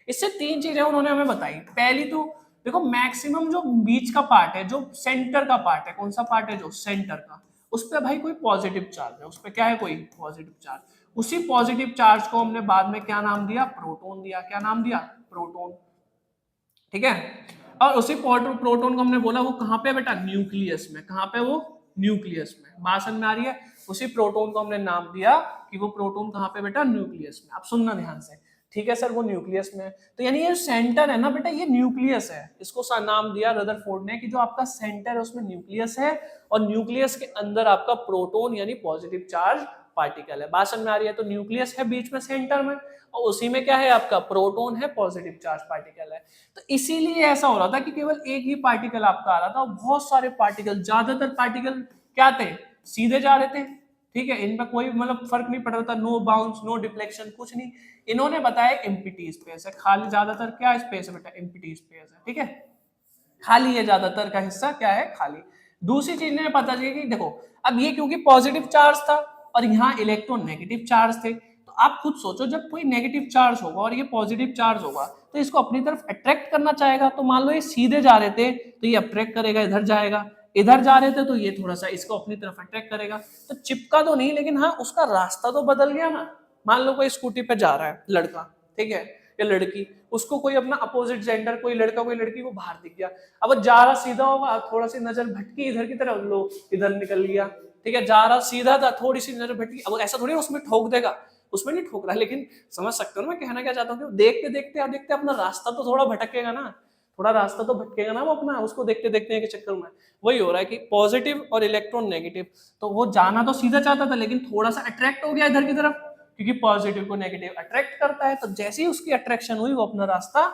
इससे तीन चीजें उन्होंने हमें बताई, पहली तो देखो मैक्सिमम जो बीच का पार्ट है, जो सेंटर का पार्ट है, कौन सा पार्ट है, जो सेंटर का, उस पर भाई कोई पॉजिटिव चार्ज है, उस पर क्या है, कोई पॉजिटिव चार्ज, उसी पॉजिटिव चार्ज को हमने बाद में क्या नाम दिया, प्रोटॉन दिया, क्या नाम दिया, प्रोटॉन, ठीक है। और उसी प्रोटॉन को हमने बोला वो कहां पे बेटा, न्यूक्लियस में, कहां पे, वो न्यूक्लियस में, बात समझ में आ रही है, उसी प्रोटॉन को हमने नाम दिया कि वो प्रोटॉन कहां पे बेटा, न्यूक्लियस में। अब सुनना ध्यान से, ठीक है सर, वो न्यूक्लियस में है। तो यानी ये सेंटर है ना बेटा, ये न्यूक्लियस है। इसको नाम दिया रदरफोर्ड ने कि जो आपका सेंटर है उसमें न्यूक्लियस है, और न्यूक्लियस के अंदर आपका प्रोटॉन यानी पॉजिटिव चार्ज पार्टिकल है। बात समझ में आ रही है? तो न्यूक्लियस है बीच में सेंटर में, और उसी में क्या है आपका प्रोटॉन है, पॉजिटिव चार्ज पार्टिकल है। तो इसीलिए ऐसा हो रहा था कि केवल एक ही पार्टिकल आपका आ रहा था, और बहुत सारे पार्टिकल, ज्यादातर पार्टिकल क्या थे, सीधे जा रहे थे। ठीक है, इनमें कोई मतलब फर्क नहीं पड़ रहा था, नो बाउंस, नो डिफ्लेक्शन, कुछ नहीं। इन्होंने बताया एम्प्टी स्पेस है, खाली ज्यादातर क्या स्पेस है बेटा, एम्प्टी स्पेस है। ठीक है, खाली है, ज्यादातर का हिस्सा क्या है, खाली। दूसरी चीज ने पता चली कि देखो, अब ये क्योंकि पॉजिटिव चार्ज था और यहाँ इलेक्ट्रॉन नेगेटिव चार्ज थे, तो आप खुद सोचो, जब कोई नेगेटिव चार्ज होगा और ये पॉजिटिव चार्ज होगा तो इसको अपनी तरफ अट्रैक्ट करना चाहेगा। तो मान लो ये सीधे जा रहे थे तो ये अट्रैक्ट करेगा, इधर जाएगा, इधर जा रहे थे तो ये थोड़ा सा इसको अपनी तरफ अट्रैक्ट करेगा। तो चिपका तो नहीं, लेकिन हाँ उसका रास्ता तो बदल गया ना। मान लो कोई स्कूटी पे जा रहा है लड़का, ठीक है, या लड़की, उसको कोई अपना अपोजिट जेंडर, कोई लड़का कोई लड़की को बाहर दिख गया, अब वो जा रहा सीधा होगा, थोड़ा सी नजर भटकी इधर की तरफ, लो इधर निकल गया। ठीक है, जा रहा सीधा था, थोड़ी सी नजर भटकी, अब ऐसा थोड़ी उसमें ठोक देगा, उसमें नहीं ठोक रहा, लेकिन समझ सकते हो ना मैं कहना क्या चाहता हूँ, देखते देखते देखते अपना रास्ता तो थोड़ा भटकेगा ना, थोड़ा रास्ता तो भटकेगा ना वो अपना, उसको देखते देखते के चक्कर में। वही हो रहा है कि पॉजिटिव और इलेक्ट्रॉन नेगेटिव, तो वो जाना तो सीधा चाहता था लेकिन थोड़ा सा अट्रैक्ट हो गया इधर की तरफ, क्योंकि पॉजिटिव को नेगेटिव अट्रैक्ट करता है। तो जैसे ही उसकी अट्रैक्शन हुई वो अपना रास्ता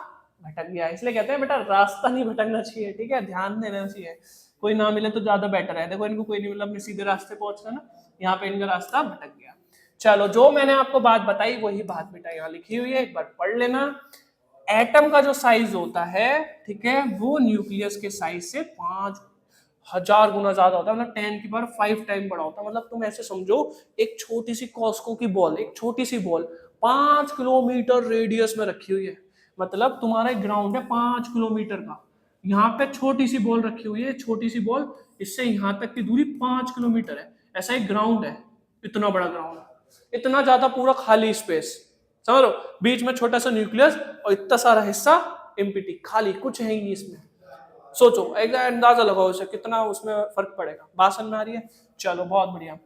भटक गया। इसलिए कहते हैं बेटा रास्ता नहीं भटकना चाहिए, ठीक है, ध्यान देना चाहिए। कोई ना मिले तो ज्यादा बेटर है। देखो इनको कोई नहीं मिला, अपने सीधे रास्ते पहुंच गए ना, यहाँ पे इनका रास्ता भटक गया। चलो, जो मैंने आपको बात बताई वही बात बेटा यहाँ लिखी हुई है, एक बार पढ़ लेना। एटम का जो साइज होता है, ठीक है, वो न्यूक्लियस के साइज से 5000 गुना ज्यादा होता है, मतलब 10 की पावर 5 टाइम बड़ा होता है। मतलब तुम ऐसे समझो, एक छोटी सी कॉस्को की बॉल, एक छोटी सी बॉल 5 किलोमीटर रेडियस में रखी हुई है, मतलब तुम्हारा ग्राउंड है 5 किलोमीटर का, यहाँ पे छोटी सी बॉल रखी हुई है, छोटी सी बॉल, इससे यहाँ तक की दूरी 5 किलोमीटर है। ऐसा एक ग्राउंड है, इतना बड़ा ग्राउंड, इतना ज्यादा पूरा खाली स्पेस, समझ लो, बीच में छोटा सा न्यूक्लियस और इतना सारा हिस्सा एम्प्टी, खाली, कुछ है ही नहीं इसमें। सोचो, एक अंदाजा लगाओ इसे, कितना उसमें फर्क पड़ेगा। बात समझ में आ रही है? चलो बहुत बढ़िया।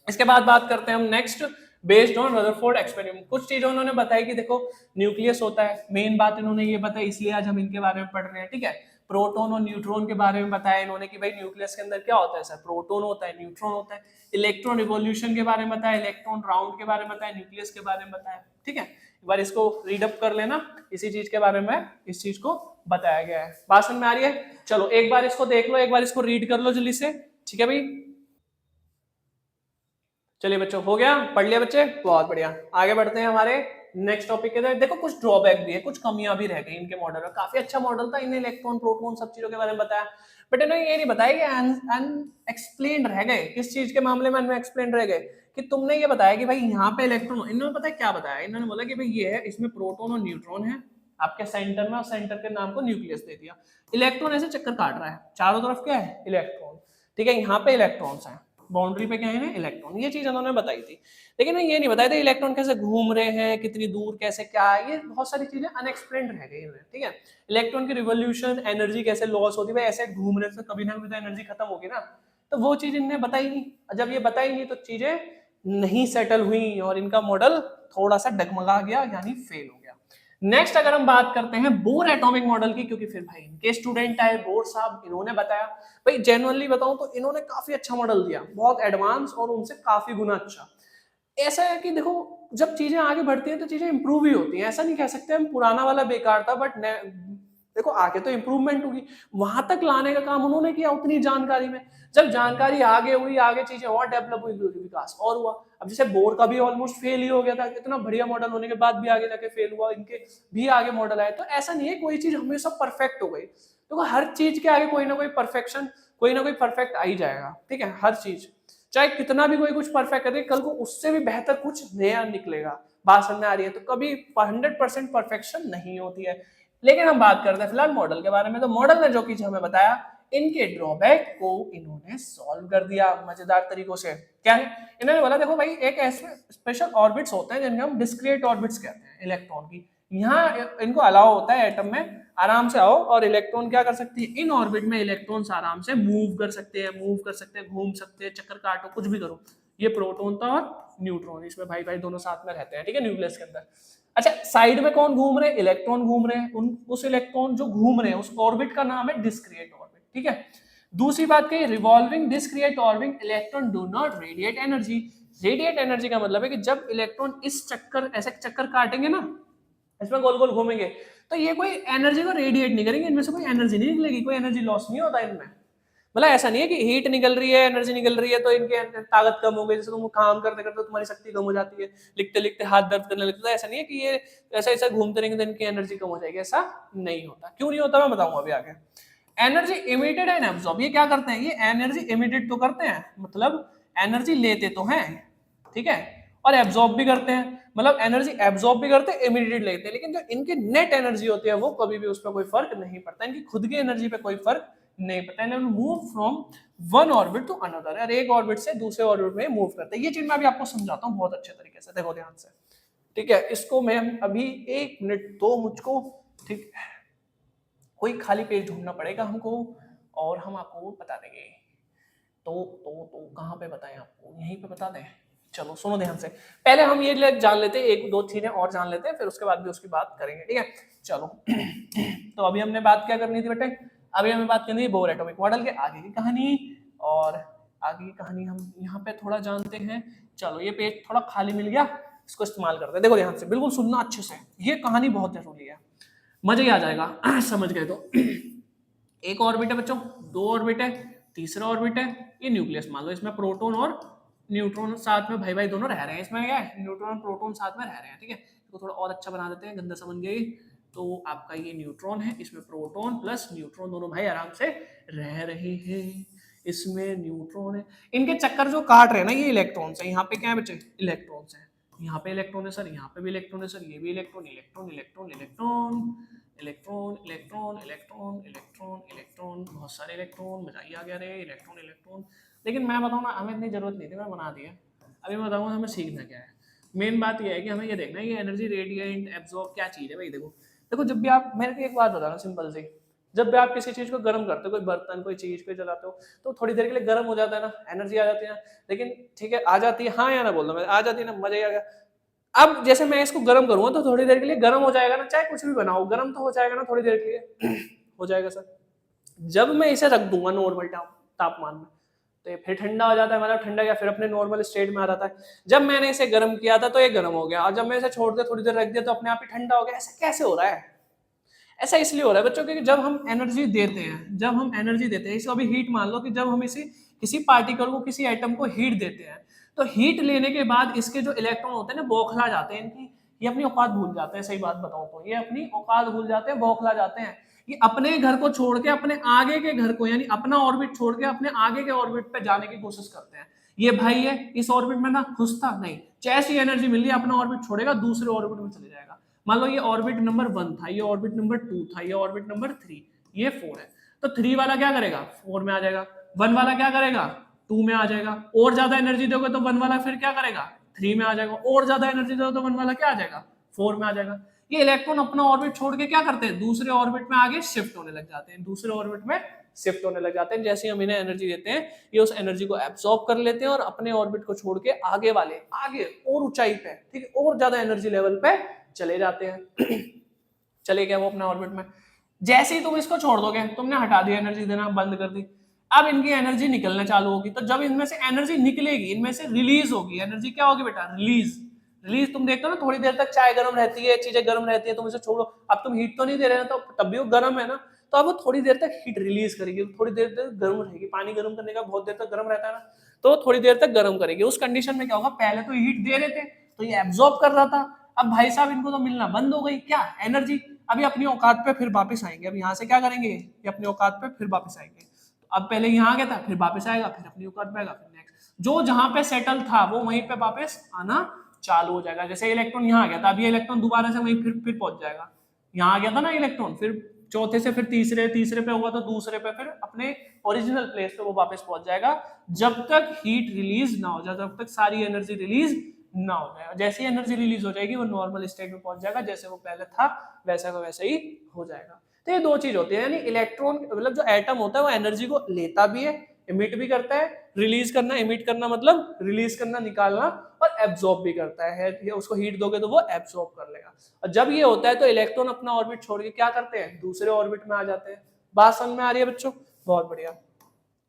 इसके बाद बात करते हैं हम next, based on Rutherford experiment. कुछ चीजें उन्होंने बताई कि देखो न्यूक्लियस होता है, मेन बात इन्होंने ये बताई, इसलिए आज हम इनके बारे में पढ़ रहे हैं। ठीक है, प्रोटॉन और न्यूट्रॉन के बारे में बताया इन्होंने कि भाई न्यूक्लियस के अंदर क्या होता है सर, प्रोटॉन होता है, न्यूट्रॉन होता है। इलेक्ट्रॉन रिवोल्यूशन के बारे में बताया, इलेक्ट्रॉन राउंड के बारे में बताया, न्यूक्लियस के बारे में बताया। ठीक है, एक बार इसको रीडअप कर लेना, इसी चीज के बारे में इस चीज को बताया गया है। बात समझ में आ रही है? चलो एक बार इसको देख लो, एक बार इसको रीड कर लो जल्दी से। ठीक है भाई, चलिए बच्चों, हो गया, पढ़ लिया बच्चे, बहुत बढ़िया। आगे बढ़ते हैं हमारे नेक्स्ट टॉपिक के तरफ। देखो कुछ ड्रॉबैक भी है, कुछ कमियां भी रह गई इनके मॉडल में। काफी अच्छा मॉडल था, इन्हें इलेक्ट्रॉन प्रोटॉन सब चीजों के बारे में बताया, बट इन्होंने ये नहीं बताया कि अनएक्सप्लेन्ड रह गए। किस चीज के मामले में अनएक्सप्लेन्ड रह गए? कि तुमने ये बताया कि भाई यहाँ पे इलेक्ट्रॉन, इन्होंने पता है क्या बताया, इन्होंने बोला कि भाई ये है, इसमें प्रोटॉन और न्यूट्रॉन है आपके सेंटर में, और सेंटर के नाम को न्यूक्लियस दे दिया। इलेक्ट्रॉन ऐसे चक्कर काट रहा है, चारों तरफ क्या है, इलेक्ट्रॉन। ठीक है, यहाँ पे इलेक्ट्रॉन्स हैं, बाउंड्री पे क्या है, इलेक्ट्रॉन। ये चीज उन्होंने बताई थी, लेकिन ये नहीं बताया था इलेक्ट्रॉन कैसे घूम रहे हैं, कितनी दूर, कैसे क्या है, ये बहुत सारी चीजें अनएक्सप्लेन्ड रह गई हैं। ठीक है, इलेक्ट्रॉन की रिवोल्यूशन, एनर्जी कैसे लॉस होती है, ऐसे घूम रहे तो कभी ना कभी तो एनर्जी खत्म होगी ना, तो वो चीज इन्हें बताई नहीं। जब ये बताई नहीं तो चीजें नहीं सेटल हुई और इनका मॉडल थोड़ा सा डगमगा गया, यानी फेल हो गया। नेक्स्ट अगर हम बात करते हैं बोर एटॉमिक मॉडल की, क्योंकि फिर भाई इनके स्टूडेंट आए बोर साहब, इन्होंने बताया, भाई जेन्युइनली बताऊं तो इन्होंने काफी अच्छा मॉडल दिया, बहुत एडवांस और उनसे काफी गुना अच्छा। ऐसा है कि देखो, जब चीजें आगे बढ़ती हैं तो चीजें इंप्रूव ही होती हैं। ऐसा नहीं कह सकते हम पुराना वाला बेकार था, बट देखो आगे तो इंप्रूवमेंट होगी, वहां तक लाने का काम उन्होंने किया उतनी जानकारी में। जब जानकारी आगे हुई, आगे चीजें और डेवलप हुई, विकास और हुआ। अब जैसे बोर का भी ऑलमोस्ट फेल ही हो गया था, इतना बढ़िया मॉडल होने के बाद भी आगे जाके फेल हुआ, इनके भी आगे मॉडल आए। तो ऐसा नहीं है कोई चीज हमेशा परफेक्ट हो गई, तो हर चीज के आगे कोई ना कोई परफेक्शन, कोई ना कोई परफेक्ट आ ही जाएगा। ठीक है, हर चीज चाहे कितना भी कोई कुछ परफेक्ट करे, कल को उससे भी बेहतर कुछ नया निकलेगा। बात समझ में आ रही है? तो कभी 100% परफेक्शन नहीं होती है। लेकिन हम बात करते हैं फिलहाल मॉडल के बारे में। तो मॉडल ने जो चीज हमें बताया, इनके ड्रॉबैक को इन्होंने सॉल्व कर दिया मजेदार तरीकों से। क्या है? इन्होंने बोला देखो भाई, एक ऐसे स्पेशल ऑर्बिट्स होते हैं जिन्हें हम डिस्क्रीट ऑर्बिट्स कहते हैं इलेक्ट्रॉन की। यहाँ इनको अलाउ होता है एटम में आराम से आओ, और इलेक्ट्रॉन क्या कर सकती है, इन ऑर्बिट में इलेक्ट्रॉन्स आराम से मूव कर सकते हैं, घूम सकते हैं, चक्कर काटो, कुछ भी करो। ये प्रोटॉन था और न्यूट्रॉन, इसमें भाई भाई दोनों साथ में रहते हैं, ठीक है, न्यूक्लियस के अंदर। अच्छा, साइड में कौन घूम रहे हैं? इलेक्ट्रॉन घूम रहे हैं। उस इलेक्ट्रॉन जो घूम रहे हैं उस ऑर्बिट का नाम है डिस्क्रिएट ऑर्बिट, ठीक है। दूसरी बात कही, revolving discrete orbit electron do not radiate energy. Radiate energy का मतलब है कि जब इलेक्ट्रॉन इस चक्कर, ऐसे चक्कर काटेंगे ना, इसमें गोल गोल घूमेंगे, तो ये कोई एनर्जी को रेडिएट नहीं करेंगे, इनमें से कोई एनर्जी नहीं निकलेगी, कोई एनर्जी लॉस नहीं होता इनमें। मतलब ऐसा नहीं है कि हीट निकल रही है, एनर्जी निकल रही है तो इनकी ताकत कम हो गई, जैसे तुम काम करते करते तुम्हारी शक्ति कम हो जाती है, लिखते लिखते हाथ दर्द करने लगता है, ऐसा नहीं है कि ये ऐसा ऐसा घूमते रहेंगे तो इनकी एनर्जी कम हो जाएगी, ऐसा नहीं होता। क्यों नहीं होता मैं बताऊंगा अभी आगे। एनर्जी इमिटेड एंड एब्जॉर्ब, ये क्या करते हैं? ये एनर्जी इमिटेड तो करते हैं, मतलब एनर्जी लेते तो हैं, ठीक है, और एब्जॉर्ब भी करते हैं, मतलब एनर्जी एब्जॉर्ब भी करते हैं, इमिटेड लेते हैं, लेकिन जो इनकी नेट एनर्जी होती है वो कभी भी उस पर कोई फर्क नहीं पड़ता, इनकी खुद की एनर्जी पे कोई फर्क नहीं पड़ता। है move from one orbit to another, और एक ऑर्बिट से दूसरे ऑर्बिट में मूव करते हैं। ये चीज मैं अभी आपको समझाता हूँ बहुत अच्छे तरीके से, देखो ध्यान से, ठीक है। इसको मैं अभी 1 मिनट दो मुझको, ठीक है, कोई खाली पेज ढूंढना पड़ेगा हमको और हम आपको बता देंगे। तो कहाँ पे बताएं आपको? यहीं पे बता दें। चलो सुनो ध्यान से, पहले हम ये जान लेते हैं, एक दो चीजें और जान लेते हैं, फिर उसके बाद भी उसकी बात करेंगे, ठीक है। चलो तो अभी हमने बात क्या करनी थी बेटे? अभी हमें बात करनी है बोर एटॉमिक मॉडल के आगे की कहानी, और आगे की कहानी हम यहाँ पे थोड़ा जानते हैं। चलो ये पेज थोड़ा खाली मिल गया, इसको इस्तेमाल करते हैं। देखो ध्यान से, बिल्कुल सुनना अच्छे से, ये कहानी बहुत जरूरी है, मजा ही आ जाएगा समझ गए तो। एक ऑर्बिट है बच्चों, दो ऑर्बिट है, तीसरा ऑर्बिट है, ये न्यूक्लियस मान लो, इसमें प्रोटॉन और न्यूट्रॉन साथ में भाई भाई दोनों रह रहे हैं, इसमें क्या है, न्यूट्रॉन और प्रोटॉन साथ में रह रहे हैं, ठीक है। इसको थोड़ा और अच्छा बना देते हैं, गंदा समझ गए। तो आपका ये न्यूट्रॉन है, इसमें प्रोटॉन प्लस न्यूट्रॉन दोनों भाई आराम से रह रहे हैं, इसमें न्यूट्रॉन है, इनके चक्कर जो काट रहे हैं ना ये इलेक्ट्रॉन है, यहाँ पे क्या है बच्चे? इलेक्ट्रॉन है, यहाँ पे इलेक्ट्रॉन है सर, यहाँ पे भी इलेक्ट्रॉन है सर, ये भी electron electron electron electron electron electron electron electron electron, बहुत सारे इलेक्ट्रॉन, मजा ही आ गया रे, इलेक्ट्रॉन इलेक्ट्रॉन। लेकिन मैं बताऊँ ना, हमें इतनी जरूरत नहीं थी, मैं बना दिया। अभी मैं बताऊँगा हमें सीखना क्या है। मेन बात यह है कि हमें ये देखना है ये एनर्जी रेडिएंट एब्जॉर्ब क्या चीज़ है भाई। देखो देखो, जब भी आप, मैंने एक बात बताना सिंपल सी, जब भी आप किसी चीज़ को गर्म करते हो, कोई बर्तन कोई चीज़ को जलाते हो, तो थोड़ी देर के लिए गर्म हो जाता है ना, एनर्जी आ जाती है, लेकिन ठीक है आ जाती है, हाँ या ना बोल दो, आ जाती है ना, मजा ही आ गया। अब जैसे मैं इसको गर्म करूंगा तो थोड़ी देर के लिए गर्म हो जाएगा ना, चाहे कुछ भी बनाओ गर्म तो हो जाएगा ना थोड़ी देर के लिए हो जाएगा सर। जब मैं इसे रख दूंगा नॉर्मल तापमान में तो ये फिर ठंडा हो जाता है, मतलब ठंडा या फिर अपने नॉर्मल स्टेट में आ जाता है। जब मैंने इसे गर्म किया था तो ये गर्म हो गया, और जब मैं इसे छोड़ दिया थोड़ी देर रख दिया तो अपने आप ही ठंडा हो गया। ऐसा कैसे हो रहा है? ऐसा इसलिए हो रहा है बच्चों क्योंकि जब हम एनर्जी देते हैं, जब हम एनर्जी देते हैं, इसको अभी हीट मान लो कि जब हम इसे किसी पार्टिकल को, किसी एटम को हीट देते हैं, तो हीट लेने के बाद इसके जो इलेक्ट्रॉन होते हैं ना बौखला जाते हैं, इनकी ये अपनी औकात भूल जाते हैं। सही बात बताऊं तो ये अपनी औकात भूल जाते हैं, बौखला जाते हैं। ये अपने घर को छोड़ के अपने आगे के घर को, यानी अपना ऑर्बिट छोड़ के अपने आगे के ऑर्बिट पे जाने की कोशिश करते हैं। ये भाई है इस ऑर्बिट में ना खुश था, नहीं, जैसी एनर्जी मिल रही है अपना ऑर्बिट छोड़ेगा, दूसरे ऑर्बिट में चले जाएगा। मान लो ये ऑर्बिट नंबर 1 था, ये ऑर्बिट नंबर 2 था, ये ऑर्बिट नंबर 3, ये 4 है, तो 3 वाला क्या करेगा? 4 में आ जाएगा। 1 वाला क्या करेगा? 2 में आ जाएगा। और ज्यादा एनर्जी दोगे तो 1 वाला फिर क्या करेगा? 3 में आ जाएगा। और ज्यादा एनर्जी दोगे तो 1 वाला क्या आ जाएगा? 4 में आ जाएगा। ये इलेक्ट्रॉन अपना ऑर्बिट छोड़ के क्या करते हैं? दूसरे ऑर्बिट में आगे शिफ्ट होने लग जाते हैं, दूसरे ऑर्बिट में शिफ्ट होने लग जाते हैं। जैसे हम इन्हें एनर्जी देते हैं, ये उस एनर्जी को एब्सॉर्ब कर लेते हैं और अपने ऑर्बिट को छोड़ के आगे वाले, आगे और ऊंचाई पे, ठीक है, और ज्यादा एनर्जी लेवल पे चले जाते हैं चले गए वो अपने ऑर्बिट में। जैसे ही तुम इसको छोड़ दोगे, तुमने हटा दिया, एनर्जी देना बंद कर दी, अब इनकी एनर्जी निकलना चालू होगी। तो जब इनमें से एनर्जी निकलेगी, इनमें से रिलीज होगी, एनर्जी क्या होगी बेटा? रिलीज। रिलीज तुम देखते हो ना, थोड़ी देर तक चाय गर्म रहती है, चीजें गर्म रहती है, तुम इसे छोड़ो, अब तुम हीट तो नहीं दे रहे ना, तो तब भी वो गर्म है ना, तो अब वो थोड़ी देर तक हीट रिलीज करेगी, थोड़ी देर तक गर्म रहेगी। पानी गर्म करने का बहुत देर तक गर्म रहता है ना, तो थोड़ी देर तक गर्म करेगी। उस कंडीशन में क्या होगा? पहले तो हीट दे रहे थे तो ये एब्जॉर्ब कर रहा था, अब भाई साहब इनको तो मिलना बंद हो गई, क्या? एनर्जी। अभी अपनी औकात पे फिर वापस आएंगे। अब यहाँ से क्या करेंगे? ये अपनी औकात पे फिर वापस आएंगे। तो अब पहले यहाँ आ गया था, फिर वापस आएगा, फिर अपनी औकात पे आएगा, फिर नेक्स्ट जो जहां पे सेटल था वो वहीं पे वापस आना चालू हो जाएगा। जैसे इलेक्ट्रॉन यहाँ आ गया था, अभी इलेक्ट्रॉन दोबारा से वहीं फिर पहुंच जाएगा। यहाँ आ गया था ना इलेक्ट्रॉन, फिर चौथे से फिर तीसरे, तीसरे पे होगा तो दूसरे पे, फिर अपने ओरिजिनल प्लेस पे वो वापस पहुंच जाएगा, जब तक हीट रिलीज ना हो जाए, जब तक सारी एनर्जी रिलीज ना हो जाए। जैसे ही एनर्जी रिलीज हो जाएगी वो नॉर्मल स्टेट में पहुंच जाएगा, जैसे वो पहले था वैसा का वैसा ही हो जाएगा। तो ये दो चीज होती है, यानी इलेक्ट्रॉन मतलब जो एटम होता है वो एनर्जी को लेता भी है, इमिट भी करता है, रिलीज करना, इमिट करना मतलब रिलीज करना, निकालना, और एब्जॉर्ब भी करता है। ये उसको हीट दोगे तो वो एब्जॉर्ब कर लेगा। और जब ये होता है तो इलेक्ट्रॉन अपना ऑर्बिट छोड़ के क्या करते हैं, दूसरे ऑर्बिट में आ जाते हैं। बात समझ में आ रही है बच्चों? बहुत बढ़िया।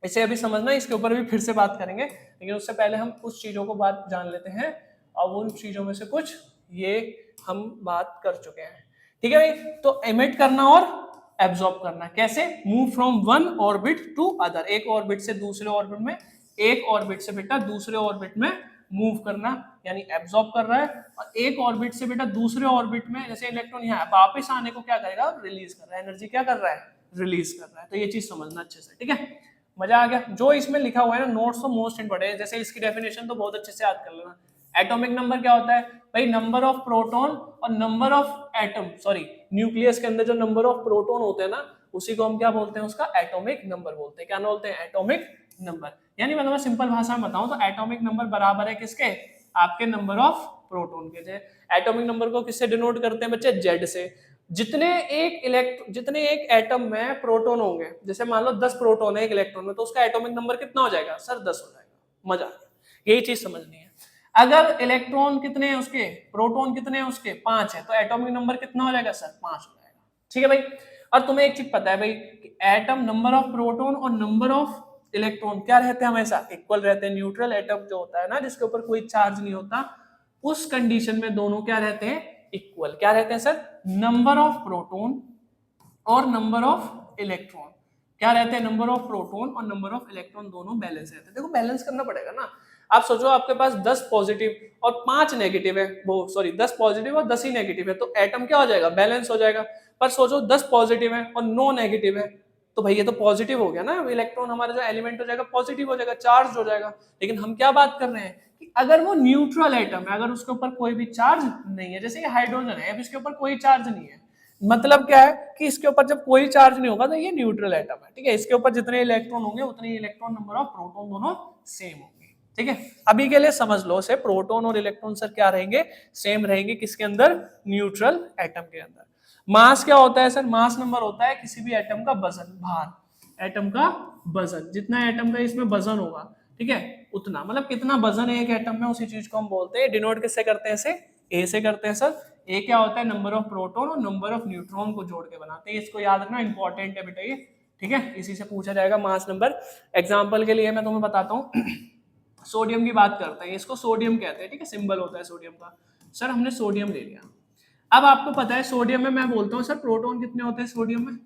इसे अभी समझना, इसके ऊपर भी फिर से बात करेंगे, लेकिन उससे पहले हम कुछ चीजों को बात जान लेते हैं। अब उन चीजों में से कुछ ये हम बात कर चुके हैं, ठीक है भाई। तो एमिट करना और एब्जॉर्ब करना कैसे, move from one orbit to other, एक ऑर्बिट से दूसरे ऑर्बिट में, एक ऑर्बिट से बेटा दूसरे ऑर्बिट में मूव करना, यानी एब्जॉर्ब कर रहा है। और एक ऑर्बिट से बेटा दूसरे ऑर्बिट में, जैसे इलेक्ट्रॉन यहाँ वापस आने को क्या करेगा, रिलीज कर रहा है, एनर्जी क्या कर रहा है, रिलीज कर रहा है। तो ये चीज समझना अच्छे से, ठीक है। मजा आ गया? जो इसमें लिखा हुआ है ना नोट्स, तो मोस्ट इंपोर्टेंट, जैसे इसकी डेफिनेशन तो बहुत अच्छे से याद कर लेना। एटॉमिक नंबर क्या होता है भाई, नंबर ऑफ प्रोटॉन और number of atom, sorry nucleus के अंदर जो नंबर ऑफ प्रोटॉन होते हैं ना, उसी को हम क्या बोलते हैं, उसका एटॉमिक नंबर बोलते हैं। क्या बोलते हैं, एटॉमिक नंबर। यानी मतलब मैं सिंपल भाषा में बताऊं तो एटॉमिक नंबर बराबर है किसके, आपके नंबर ऑफ प्रोटॉन के। एटॉमिक नंबर को किससे डिनोट करते हैं बच्चे, जेड से। जितने एक एटम में प्रोटॉन होंगे, जैसे मान लो 10 प्रोटॉन है एक इलेक्ट्रॉन में, तो उसका एटॉमिक नंबर कितना हो जाएगा सर, 10 हो जाएगा। मजा आ गया, यही चीज समझनी है। अगर इलेक्ट्रॉन कितने हैं उसके, प्रोटॉन कितने हैं उसके, 5 है, तो एटॉमिक नंबर कितना हो जाएगा सर, 5 हो जाएगा। ठीक है भाई। और तुम्हें एक चीज पता है भाई कि एटम नंबर ऑफ प्रोटॉन और नंबर ऑफ इलेक्ट्रॉन क्या रहते हैं, हमेशा इक्वल रहते हैं। न्यूट्रल एटम जो होता है ना, जिसके ऊपर कोई चार्ज नहीं होता, उस कंडीशन में दोनों क्या रहते हैं, इक्वल। क्या रहते हैं सर, नंबर ऑफ प्रोटॉन और नंबर ऑफ इलेक्ट्रॉन क्या रहते हैं, नंबर ऑफ प्रोटॉन और नंबर ऑफ इलेक्ट्रॉन दोनों बैलेंस रहते हैं। देखो बैलेंस करना पड़ेगा ना। आप सोचो आपके पास 10 पॉजिटिव और 5 नेगेटिव है, वो सॉरी 10 पॉजिटिव और 10 ही नेगेटिव है, तो एटम क्या हो जाएगा, बैलेंस हो जाएगा। पर सोचो 10 पॉजिटिव है और 9 नेगेटिव है, तो भाई ये तो पॉजिटिव हो गया ना, इलेक्ट्रॉन हमारा जो एलिमेंट हो जाएगा पॉजिटिव हो जाएगा, चार्ज हो जाएगा। लेकिन हम क्या बात कर रहे हैं कि अगर वो न्यूट्रल एटम है, अगर उसके ऊपर कोई भी चार्ज नहीं है, जैसे ये हाइड्रोजन है, अब इसके ऊपर कोई चार्ज नहीं है, मतलब क्या है कि इसके ऊपर जब कोई चार्ज नहीं होगा तो ये न्यूट्रल एटम है, ठीक है। इसके ऊपर जितने इलेक्ट्रॉन होंगे उतने इलेक्ट्रॉन नंबर ऑफ प्रोटॉन दोनों सेम होंगे, ठीक है। अभी के लिए समझ लो से प्रोटॉन और इलेक्ट्रॉन सर क्या रहेंगे, सेम रहेंगे, किसके अंदर, न्यूट्रल एटम के अंदर। मास क्या होता है सर, मास नंबर होता है किसी भी एटम का वजन, भार, एटम का वजन, जितना एटम का इसमें वजन होगा, ठीक है, उतना, मतलब कितना वजन है एक एटम में, उसी चीज को हम बोलते हैं। डिनोट किससे करते हैं, ऐसे ए से करते हैं सर। ए क्या होता है, नंबर ऑफ प्रोटॉन और नंबर ऑफ न्यूट्रॉन को जोड़ के बनाते हैं। इसको याद रखना, इंपॉर्टेंट है बेटा ये, ठीक है। इसी से पूछा जाएगा मास नंबर। एग्जांपल के लिए मैं तुम्हें बताता हूँ, सोडियम की बात करते हैं, इसको सोडियम कहते हैं, ठीक है, सिंबल होता है सोडियम का। सर हमने सोडियम ले लिया, अब आपको पता है सोडियम में मैं बोलता हूँ सर प्रोटॉन कितने होते हैं सोडियम में,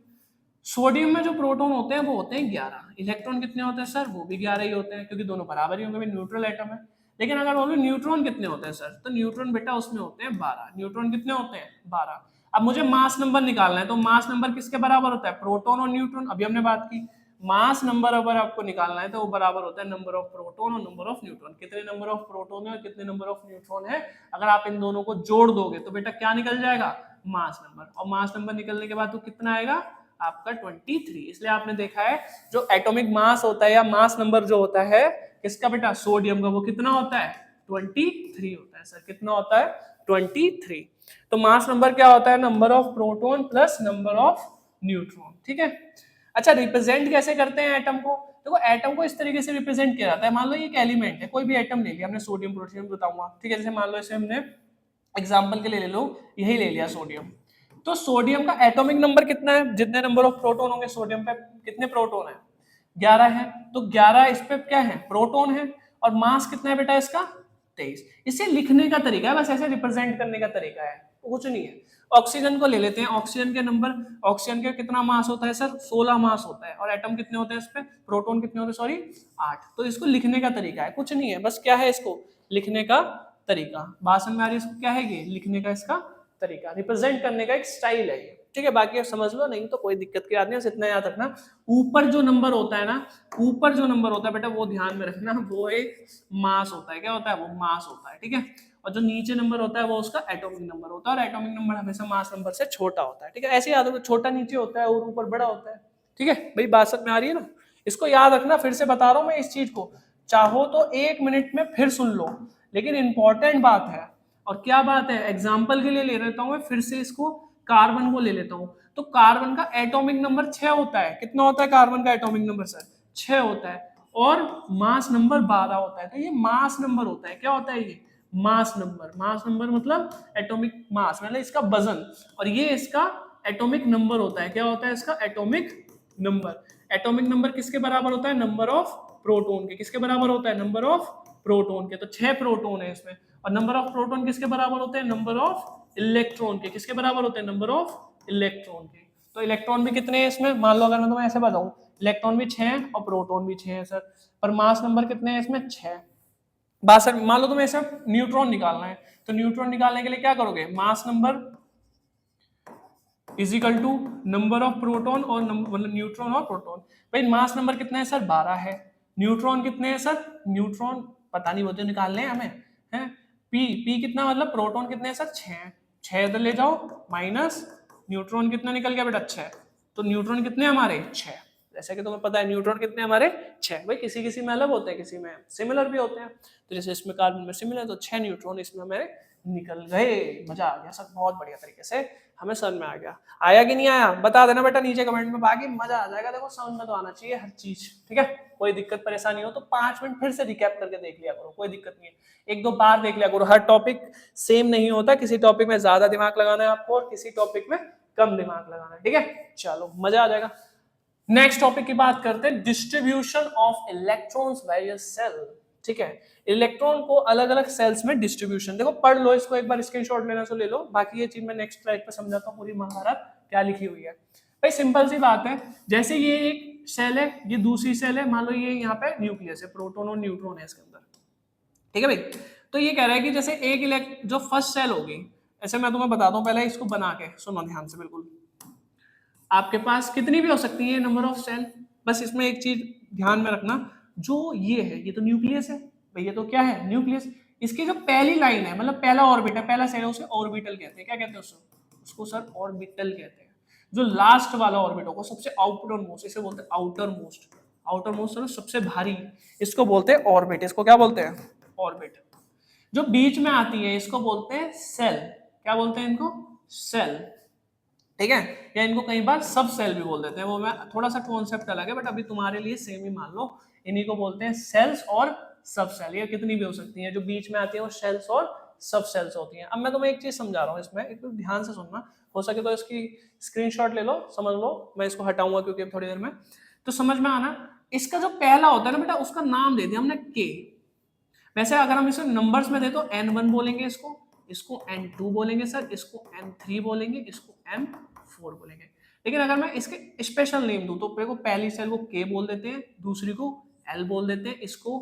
सोडियम में जो प्रोटॉन होते हैं वो होते हैं 11, इलेक्ट्रॉन कितने होते हैं सर, वो भी 11 ही होते हैं, क्योंकि दोनों बराबर ही होंगे, न्यूट्रल एटम है। लेकिन अगर बोलो न्यूट्रॉन कितने होते हैं सर, तो न्यूट्रॉन बेटा उसमें होते हैं 12, न्यूट्रॉन कितने होते हैं 12। अब मुझे मास नंबर निकालना है, तो मास नंबर किसके बराबर होता है, प्रोटॉन और न्यूट्रॉन, अभी हमने बात की। मास नंबर अगर आपको निकालना है तो वो बराबर होता है नंबर ऑफ प्रोटॉन और नंबर ऑफ न्यूट्रॉन, कितने नंबर ऑफ प्रोटॉन है और कितने नंबर ऑफ न्यूट्रॉन है, अगर आप इन दोनों को जोड़ दोगे तो बेटा क्या निकल जाएगा, मास नंबर। और मास नंबर निकलने के बाद तो कितना आएगा आपका 23। इसलिए आपने देखा है जो एटॉमिक मास होता है या मास नंबर जो होता है किसका बेटा, सोडियम का, वो कितना होता है 23 होता है सर, कितना होता है 23। तो मास नंबर क्या होता है, number of proton plus number of neutron, ठीक है। अच्छा रिप्रेजेंट कैसे करते हैं एटम को, देखो एटम को इस तरीके से रिप्रेजेंट किया जाता है। मान लो ये एक एलिमेंट है, कोई भी एटम ले लिया हमने, सोडियम पोटेशियम बताऊंगा, ठीक है। जैसे मान लो इसे हमने एग्जांपल के लिए ले लो, यही ले लिया सोडियम, तो सोडियम का एटॉमिक नंबर कितना है, जितने नंबर ऑफ प्रोटॉन होंगे सोडियम पे, कितने प्रोटॉन है 11 है, तो 11 इस पे क्या है, प्रोटॉन है, और मास कितना है बेटा इसका 23। इसे लिखने का तरीका है, बस ऐसे रिप्रेजेंट करने का तरीका है, कुछ नहीं है। ऑक्सीजन को ले लेते हैं, ऑक्सीजन के नंबर, ऑक्सीजन के कितना मास होता है सर 16 मास होता है, और एटम कितने होते हैं इस पे, प्रोटॉन कितने होते हैं सॉरी 8। तो इसको लिखने का तरीका है, कुछ नहीं है, बस क्या है इसको लिखने का तरीका। भाषण में आ रही है, इसको क्या है ये लिखने का इसका तरीका, रिप्रेजेंट करने का एक स्टाइल है ये, ठीक है। बाकी आप समझ लो, नहीं तो कोई दिक्कत की बात नहीं है, इतना याद रखना। ऊपर जो नंबर होता है ना, ऊपर जो नंबर होता है बेटा वो ध्यान में रखना, वो एक मास होता है, क्या होता है वो मास होता है, ठीक है। और जो नीचे नंबर होता है वो उसका एटॉमिक नंबर होता है, और एटॉमिक नंबर हमेशा मास नंबर से छोटा होता है, ठीक है। ऐसे याद रखो, छोटा नीचे होता है और ऊपर बड़ा होता है, ठीक है भाई, बात समझ में आ रही है ना। इसको याद रखना, फिर से बता रहा हूं मैं इस चीज को, चाहो तो 1 मिनट में फिर सुन लो, लेकिन इंपॉर्टेंट बात है। और क्या बात है, एग्जाम्पल के लिए ले लेता हूं मैं फिर से इसको, कार्बन को ले लेता हूं, तो कार्बन का एटॉमिक नंबर 6 होता है, कितना होता है कार्बन का एटॉमिक नंबर सर 6 होता है। और मास नंबर 12 होता है। तो ये मास नंबर होता है। क्या होता है ये? Mass number. मास नंबर मतलब एटॉमिक मास, मतलब इसका वजन। और ये इसका एटॉमिक नंबर होता है। क्या होता है इसका? Atomic number. एटॉमिक नंबर किसके बराबर होता है? नंबर ऑफ प्रोटॉन के। किसके बराबर होता है? नंबर ऑफ प्रोटॉन के। तो 6 प्रोटॉन है इसमें। और नंबर ऑफ प्रोटॉन किसके बराबर होते हैं? नंबर ऑफ इलेक्ट्रॉन के। किसके बराबर होते हैं? नंबर ऑफ इलेक्ट्रॉन के। तो इलेक्ट्रॉन भी कितने हैं इसमें? मान लो अगर मैं तुम्हें ऐसे बताऊं, इलेक्ट्रॉन भी 6 हैं और प्रोटॉन भी 6 हैं सर, पर मास नंबर कितने हैं इसमें? 6। बात सर, मान लो तुम्हें ऐसा न्यूट्रॉन निकालना है, तो न्यूट्रॉन निकालने के लिए क्या करोगे? Mass number is equal to number of proton और मतलब न्यूट्रॉन और प्रोटॉन। भाई मास नंबर कितने हैं सर? 12 है। न्यूट्रॉन कितने हैं सर? न्यूट्रॉन पता नहीं, वो तो निकालने हैं हमें, है। पी कितना, मतलब प्रोटॉन कितने हैं सर? 6। 6 इधर ले जाओ, माइनस न्यूट्रॉन कितना निकल गया बेटा? 6। तो न्यूट्रॉन कितने हमारे? 6। जैसे कि तुम्हें पता है न्यूट्रॉन कितने हमारे? 6। भाई किसी किसी में अलग होते हैं, किसी में सिमिलर भी होते हैं। तो जैसे इसमें कार्बन में सिमिलर, तो 6 न्यूट्रॉन इसमें हमारे निकल गए। मजा आ गया सर, बहुत बढ़िया तरीके से हमें समझ में आ गया। आया कि नहीं आया? बता देना बेटा नीचे कमेंट में, बाकी मजा आ जाएगा। देखो समझ में तो आना चाहिए हर चीज, ठीक है। कोई दिक्कत परेशानी हो तो 5 मिनट फिर से रिकैप करके देख लिया करो, कोई दिक्कत नहीं है। 1-2 बार देख लिया करो। हर टॉपिक सेम नहीं होता, किसी टॉपिक में ज्यादा दिमाग लगाना है आपको और किसी टॉपिक में कम दिमाग लगाना है, ठीक है। चलो मजा आ जाएगा। नेक्स्ट टॉपिक की बात करते हैं, distribution of electrons various shell, ठीक है। इलेक्ट्रॉन को अलग अलग सेल्स में डिस्ट्रीब्यूशन, देखो पढ़ लो इसको एक बार, स्क्रीनशॉट लेना तो ले लो, बाकी ये चीज मैं नेक्स्ट स्लाइड पे समझाता हूँ पूरी महाभारत क्या लिखी हुई है। भाई सिंपल सी बात है, जैसे ये एक सेल है, ये दूसरी सेल है, मान लो ये यहाँ पे न्यूक्लियस है, प्रोटॉन और न्यूट्रॉन है इसके अंदर, ठीक है भाई। तो ये कह रहा है कि जैसे एक जो फर्स्ट सेल होगी, ऐसे मैं तुम्हें बताता हूँ पहले इसको बना के, सुनो ध्यान से बिल्कुल। आपके पास कितनी भी हो सकती है नंबर ऑफ सेल, बस इसमें एक चीज ध्यान में रखना, जो ये है ये तो न्यूक्लियस है भाई, ये तो क्या है? न्यूक्लियस। इसकी जो पहली लाइन है, मतलब पहला ऑर्बिट है, पहला सेल है, उसे ऑर्बिटल कहते हैं। क्या कहते हैं उसको सर? ऑर्बिटल कहते हैं। जो लास्ट वाला ऑर्बिट होगा, सबसे आउटर मोस्ट, इसे बोलते हैं outer most. Outer most sir सबसे भारी, इसको बोलते हैं ऑर्बिट। इसको क्या बोलते हैं? ऑर्बिट। जो बीच में आती है इसको बोलते हैं सेल। क्या बोलते हैं इनको? सेल, ठीक है। या इनको कई बार सब सेल भी बोल देते हैं, वो मैं थोड़ा सा कॉन्सेप्ट अलग है, बट अभी तुम्हारे लिए सेम ही मान लो। इन्हीं को बोलते हैं सेल्स और सब सेल। ये कितनी भी हो सकती हैं, जो बीच में आती है वो सेल्स और सब सेल्स होती हैं। अब मैं तुम्हें एक चीज समझा रहा हूँ इसमें, एक ध्यान से सुनना, हो सके तो इसकी स्क्रीनशॉट ले लो, समझ लो। मैं इसको हटाऊंगा क्योंकि थोड़ी देर में, तो समझ में आना। इसका जो पहला होता है ना बेटा, उसका नाम दे दिया हमने के। वैसे अगर हम इसे नंबर्स में दे तो n1 बोलेंगे, इसको इसको n2 बोलेंगे सर, इसको n3 बोलेंगे, इसको n4 बोलेंगे। लेकिन अगर मैं इसके स्पेशल नेम दूं, तो देखो पहली सेल को k बोल देते हैं, दूसरी को l बोल देते हैं, इसको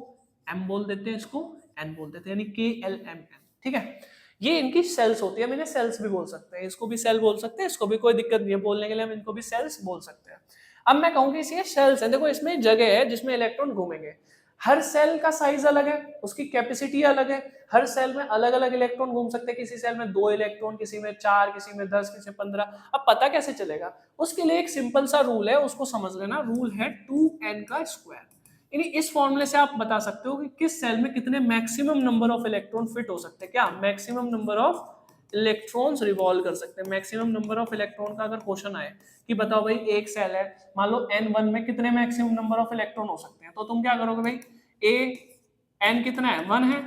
m बोल देते हैं, इसको n बोल देते हैं, यानी KLMN, ठीक है। ये इनकी सेल्स होती है, हम इन्हें सेल्स भी बोल सकते हैं, इसको भी सेल बोल सकते हैं, इसको भी, कोई दिक्कत नहीं है बोलने के लिए, हम इनको भी सेल्स बोल सकते हैं। अब मैं कहूंगी ये सेल्स है, देखो इसमें जगह है जिसमें इलेक्ट्रॉन घूमेंगे। हर सेल का साइज अलग है, उसकी कैपेसिटी अलग है, हर सेल में अलग अलग इलेक्ट्रॉन घूम सकते हैं। किसी सेल में 2 इलेक्ट्रॉन, किसी में 4, किसी में 10, किसी में 15। अब पता कैसे चलेगा? उसके लिए एक सिंपल सा रूल है, उसको समझ लेना। रूल है 2n का स्क्वायर। यानी इस फॉर्मूले से आप बता सकते हो कि किस सेल में कितने maximum number of electron fit हो सकते हैं। क्या maximum number of electrons revolve कर सकते हैं? मैक्सिमम नंबर ऑफ इलेक्ट्रॉन का अगर क्वेश्चन आए कि बताओ भाई एक सेल है, मान लो n1 में कितने मैक्सिमम नंबर ऑफ इलेक्ट्रॉन हो सकते हैं, तो तुम क्या करोगे भाई? ए n कितना है? 1 है,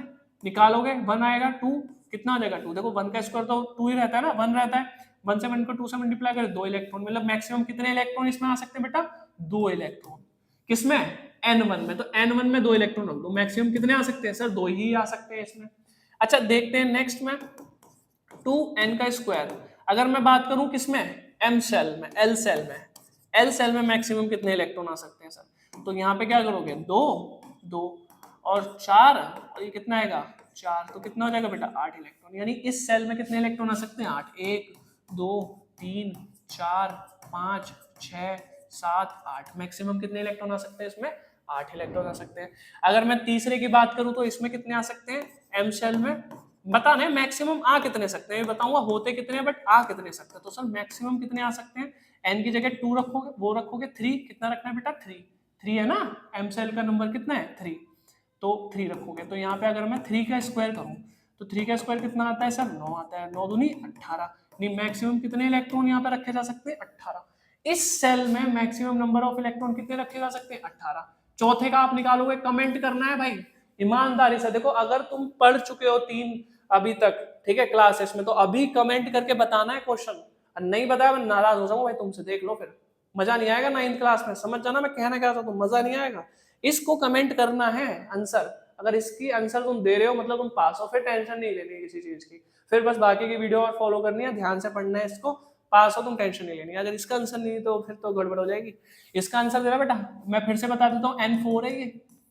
निकालोगे 1 आएगा, 2 कितना आ जाएगा? 2। देखो 1 का स्क्वायर तो 2 ही रहता है ना, 1 रहता है। 1 से 1 को 2 से मल्टीप्लाई करें, 2 इलेक्ट्रॉन, मतलब मैक्सिमम कितने इलेक्ट्रॉन इसमें आ सकते हैं बेटा? 2 इलेक्ट्रॉन। किसमें? n1 में। तो n1 में 2 इलेक्ट्रॉन रख दो, मैक्सिमम कितने आ सकते हैं सर? 2 ही आ सकते हैं इसमें। अच्छा देखते हैं नेक्स्ट में, 2n का स्क्वायर। अगर मैं बात करूं किसमें? m सेल में, l सेल में। l सेल में मैक्सिमम कितने इलेक्ट्रॉन आ सकते हैं सर? तो यहाँ पे क्या करोगे? 2 2 और 4, और ये कितना आएगा? 4, तो कितना हो जाएगा बेटा? 8 इलेक्ट्रॉन। यानी इस सेल में कितने इलेक्ट्रॉन आ सकते हैं? 8। 1 2 3 4 5 6 7 8। मैक्सिमम कितने इलेक्ट्रॉन आ सकते हैं इसमें? 8 इलेक्ट्रॉन आ सकते हैं। अगर मैं तीसरे की बात करूं तो इसमें कितने आ सकते हैं? m सेल में बताना है मैक्सिमम आ कितने सकते हैं, बताऊंगा होते कितने हैं, बट आ कितने सकते हैं। तो सर मैक्सिमम कितने आ सकते हैं? n की जगह 2 रखोगे, वो रखोगे, 3 कितना रखना है बेटा? 3 3 है ना, m सेल का नंबर कितना है? 3, तो 3 रखोगे। तो यहाँ पे अगर मैं 3 का स्क्वायर करूँ तो 3 का स्क्वायर कितना आता है सर? 9 आता है। 9 दूनी 18। नहीं, मैक्सिमम कितने इलेक्ट्रॉन यहाँ पे रखे जा सकते हैं? 18। इस सेल में मैक्सिमम नंबर ऑफ इलेक्ट्रॉन कितने रखे जा सकते हैं? 18। चौथे का आप निकालोगे, कमेंट करना है भाई ईमानदारी से। देखो अगर तुम पढ़ चुके हो 3 अभी तक, ठीक है, क्लासेस में, तो अभी कमेंट करके बताना है क्वेश्चन। नहीं बताया मैं नाराज हो जाऊंगा भाई तुमसे, देख लो फिर मजा नहीं आएगा 9th क्लास में, समझ जाना मैं कहना क्या चाहता हूँ, मजा नहीं आएगा। इसको कमेंट करना है आंसर, अगर इसकी आंसर तुम दे रहे हो मतलब तुम पास हो, फिर टेंशन नहीं लेनी किसी चीज की, फिर बस बाकी की वीडियो और फॉलो करनी है, ध्यान से पढ़ना है इसको, पास हो तुम टेंशन नहीं लेनी। अगर इसका आंसर नहीं तो फिर तो गड़बड़ हो जाएगी। इसका आंसर दे रहा बेटा, मैं फिर से बता देता हूँ, N4 है ये।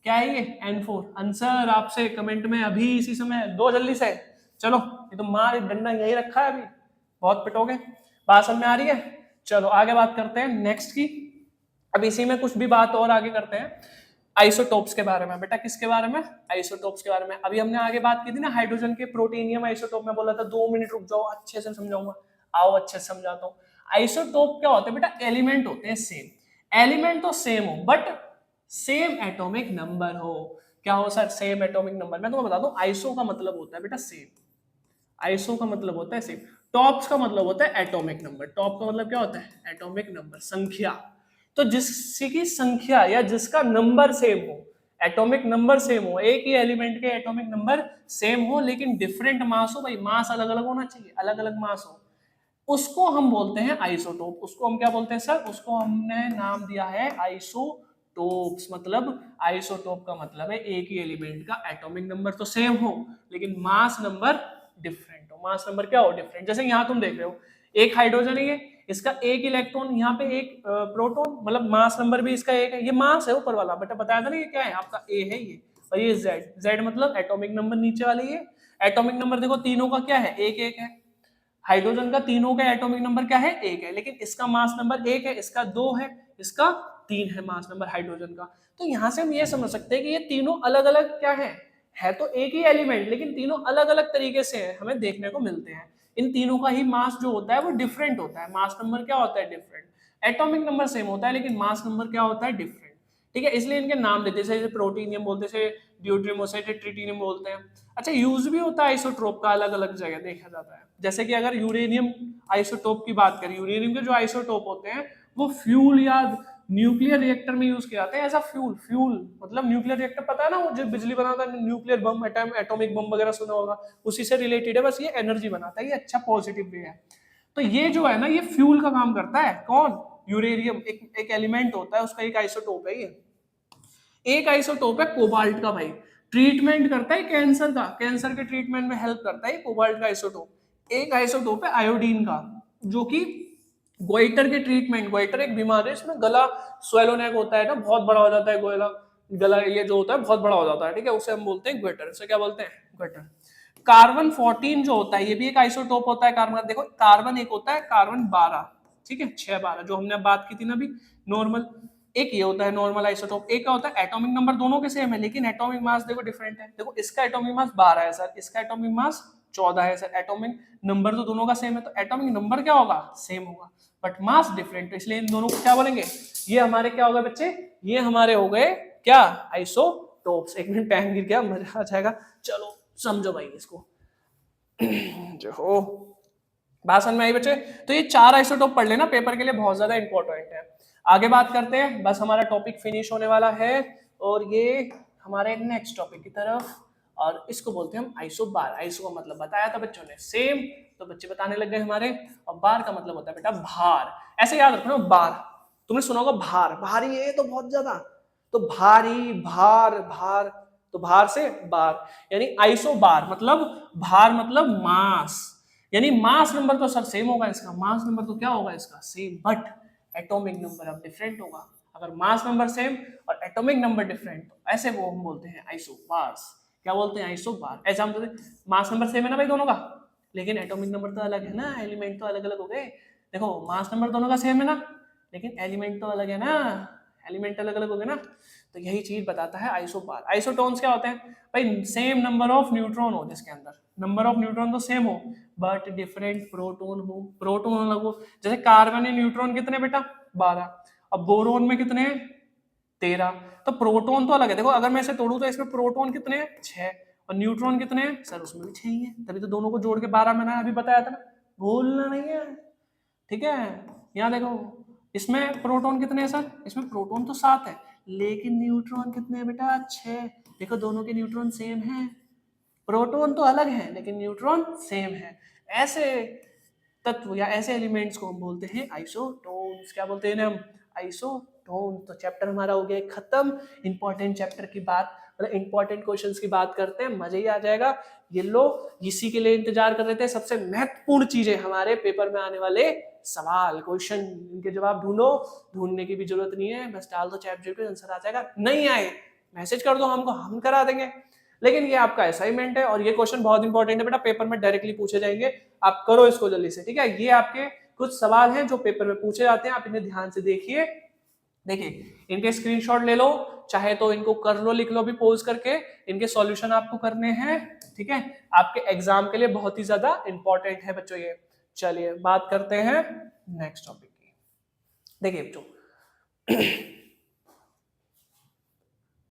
क्या है ये? N4 आंसर आपसे कमेंट में अभी इसी समय दो जल्दी से। चलो ये तो मार डंडा यही रखा है, अभी बहुत पिटोगे। बात समझ में आ रही है? चलो आगे बात करते हैं नेक्स्ट की। अब इसी में कुछ भी बात और आगे करते हैं आइसोटोप्स के बारे में। बेटा किसके बारे में? आइसोटोप्स के बारे में। अभी हमने आगे बात की थी ना हाइड्रोजन के प्रोटीनियम आइसोटोप में, बोला था 2 मिनट रुक जाओ अच्छे से समझाऊंगा। आओ अच्छे से समझाता हूँ। आइसोटोप क्या होते हैं बेटा? एलिमेंट होते हैं सेम, एलिमेंट तो सेम हो बट सेम एटॉमिक नंबर हो। क्या हो सर? Same atomic number. मैं तुम्हें बता दूं आइसो का मतलब होता है बेटा सेम, आइसो का मतलब होता है सेम। टॉप्स का मतलब होता है एटॉमिक नंबर। टॉप का मतलब क्या होता है? एटॉमिक नंबर, संख्या। तो जिसकी संख्या या जिसका नंबर सेम हो, एटॉमिक नंबर सेम हो, एक ही एलिमेंट के एटॉमिक नंबर सेम हो लेकिन डिफरेंट मास हो, भाई मास अलग अलग होना चाहिए, अलग अलग मास हो, उसको हम बोलते हैं आइसोटोप। उसको हम क्या बोलते हैं सर? उसको हमने नाम दिया है आइसोटोप्स। मतलब आइसोटोप का मतलब है एक ही एलिमेंट का एटॉमिक नंबर तो सेम हो लेकिन मास नंबर डिफरेंट हो। मास नंबर क्या हो? डिफरेंट। जैसे यहाँ तुम देख रहे हो एक हाइड्रोजन है ये, इसका एक इलेक्ट्रॉन, यहाँ पे एक प्रोटॉन, मतलब मास नंबर भी इसका एक है। ये मास है ऊपर वाला, बेटा बताया था ना, ये क्या है आपका? ए है ये, और ये जेड। जेड मतलब एटॉमिक नंबर नीचे वाले। ये एटॉमिक नंबर देखो तीनों का क्या है? एक एक है। हाइड्रोजन का तीनों का एटॉमिक नंबर क्या है? एक है, लेकिन इसका मास नंबर एक है, इसका 2 है, इसका 3 है मास नंबर हाइड्रोजन का। तो यहां से हम ये समझ सकते हैं कि ये तीनों अलग अलग क्या है तो एक ही एलिमेंट लेकिन तीनों अलग अलग तरीके से है, हमें देखने को मिलते हैं। इन तीनों का ही मास जो होता है वो डिफरेंट होता है। मास नंबर क्या होता है? डिफरेंट। एटॉमिक नंबर सेम होता है लेकिन मास नंबर क्या होता है? डिफरेंट। ठीक है, इसलिए इनके नाम देते हैं, जैसे प्रोटीनियम बोलते हैं, ड्यूट्रियम होता है, ट्रिटिनियम बोलते हैं। अच्छा, यूज भी होता है आइसोटोप का अलग अलग जगह देखा जाता है। जैसे कि अगर यूरेनियम आइसोटोप की बात करें, यूरेनियम के जो आइसोटोप होते हैं वो फ्यूल या न्यूक्लियर रिएक्टर में यूज किए जाते हैं। ऐसा फ्यूल, फ्यूल मतलब न्यूक्लियर रिएक्टर, पता है ना वो जो बिजली बनाता है, न्यूक्लियर बम, एटॉमिक बम वगैरह सुना होगा, उसी से रिलेटेड है, बस ये एनर्जी बनाता है। ये अच्छा पॉजिटिव वे है। तो ये जो है ना, ये फ्यूल का काम करता है। कौन? यूरेनियम एक एलिमेंट होता है, उसका एक आइसोटोप है ये। एक आइसोटोप है कोबाल्ट का भाई, ट्रीटमेंट करता है कैंसर का, कैंसर के ट्रीटमेंट में हेल्प करता है कोबाल्ट का आइसोटोप। एक आइसोटोप है आयोडीन का, जो कि गोइटर के ट्रीटमेंट, गोइटर एक बीमारी है इसमें गला स्वेलो नेक होता है ना, बहुत बड़ा हो जाता है गला, गला ये जो होता है बहुत बड़ा हो जाता है, ठीक है, उसे हम बोलते हैं गोइटर। इसे क्या बोलते हैं? गोइटर। कार्बन 14 जो होता है ये भी एक आइसोटोप होता है कार्बन। देखो कार्बन एक होता है, कार्बन 12, ठीक है, 6 12 जो हमने बात की थी ना अभी नॉर्मल। एक ये होता है नॉर्मल आइसोटोप, एक का होता है एटॉमिक नंबर दोनों के सेम है लेकिन एटॉमिक मास देखो डिफरेंट है। देखो इसका एटॉमिक मास 12 है सर, इसका एटॉमिक मास 14 है सर। एटॉमिक नंबर तो दोनों का सेम है, तो एटॉमिक नंबर क्या होगा? सेम होगा, बट मास डिफरेंट, तो इसलिए इन दोनों को क्या बोलेंगे? ये हमारे क्या हो गए बच्चे? ये हमारे हो गए क्या? आइसोटोप्स। एक मिनट टाइम गिर गया, मजा आ जाएगा। चलो समझो भाई इसको। जो हो बात समझ में आई बच्चे? तो ये 4 आइसोटोप पढ़ लेना, पेपर के लिए बहुत ज्यादा इंपॉर्टेंट है। आगे बात करते हैं, बस हमारा टॉपिक फिनिश होने वाला है और ये हमारे नेक्स्ट टॉपिक की तरफ, और इसको बोलते हैं हम आइसो बार। आइसो का मतलब बताया था बच्चों ने सेम, तो बच्चे बताने लग गए हमारे। और बार का मतलब होता है बेटा भार, ऐसे याद रखना बार। तुमने सुना होगा भार, भारी है तो बहुत ज्यादा, तो भारी, भार, भार, तो भार से बार, यानी आइसो बार मतलब भार मतलब मास, यानी मास नंबर तो सर सेम होगा इसका, मास नंबर तो क्या होगा इसका? सेम, बट एटॉमिक नंबर अब डिफरेंट होगा। अगर मास नंबर सेम और एटॉमिक नंबर डिफरेंट, तो ऐसे वो हम बोलते हैं आइसोबार्स। क्या बोलते हैं? आइसोबार। ऐसा हम बोलते हैं मास नंबर सेम है ना भाई दोनों का, लेकिन एटॉमिक नंबर तो अलग है ना, एलिमेंट तो अलग अलग हो गए। देखो मास नंबर दोनों का सेम है ना, लेकिन एलिमेंट तो अलग है ना, एलिमेंट अलग अलग हो गए ना, तो यही चीज बताता है आइसोबार। आइसोटोन्स क्या होते हैं भाई? सेम नंबर ऑफ न्यूट्रॉन हो, जिसके अंदर नंबर ऑफ न्यूट्रॉन तो सेम हो बट डिफरेंट प्रोटोन हो, प्रोटोन अलग हो। जैसे कार्बन में न्यूट्रॉन कितने बेटा? 12। अब बोरोन में कितने हैं? 13। तो प्रोटोन तो अलग है। देखो अगर मैं इसे तोड़ू तो इसमें प्रोटोन कितने हैं? 6, और न्यूट्रॉन कितने हैं सर? उसमें भी 6 ही है, तभी तो दोनों को जोड़ के 12 मैंने अभी बताया था ना, भूलना नहीं है, ठीक है। यहाँ देखो इसमें प्रोटॉन कितने हैं सर? इसमें प्रोटॉन तो 7 है, लेकिन न्यूट्रॉन कितने हैं बेटा? 6। देखो दोनों के न्यूट्रॉन सेम हैं, प्रोटॉन तो अलग है लेकिन न्यूट्रॉन सेम है। ऐसे तत्व या ऐसे एलिमेंट्स को हम बोलते हैं आइसोटोन्स। क्या बोलते हैं इन्हें हम? आइसोटोन। तो चैप्टर हमारा हो गया खत्म। इंपॉर्टेंट चैप्टर की बात, मतलब इंपॉर्टेंट क्वेश्चंस की बात करते हैं, मजा ही आ जाएगा। ये लो, इसी के लिए इंतजार कर रहे थे। सबसे महत्वपूर्ण चीजें हमारे पेपर में आने वाले सवाल, क्वेश्चन, इनके जवाब ढूंढो। ढूंढने की भी जरूरत नहीं है, बस डाल दो चैट आंसर आ जाएगा। नहीं आए मैसेज कर दो हमको, हम करा देंगे। लेकिन ये आपका असाइनमेंट है और ये क्वेश्चन बहुत इंपॉर्टेंट है बेटा, पेपर में डायरेक्टली पूछे जाएंगे। आप करो इसको जल्दी से, ठीक है। ये आपके कुछ सवाल हैं जो पेपर में पूछे जाते हैं, आप इन्हें ध्यान से देखिए। देखिए इनके स्क्रीनशॉट ले लो, चाहे तो इनको कर लो, लिख लो भी पोज करके। इनके सॉल्यूशन आपको करने हैं, ठीक है। आपके एग्जाम के लिए बहुत ही ज्यादा इंपॉर्टेंट है बच्चों ये। चलिए बात करते हैं नेक्स्ट टॉपिक की। देखिए बच्चों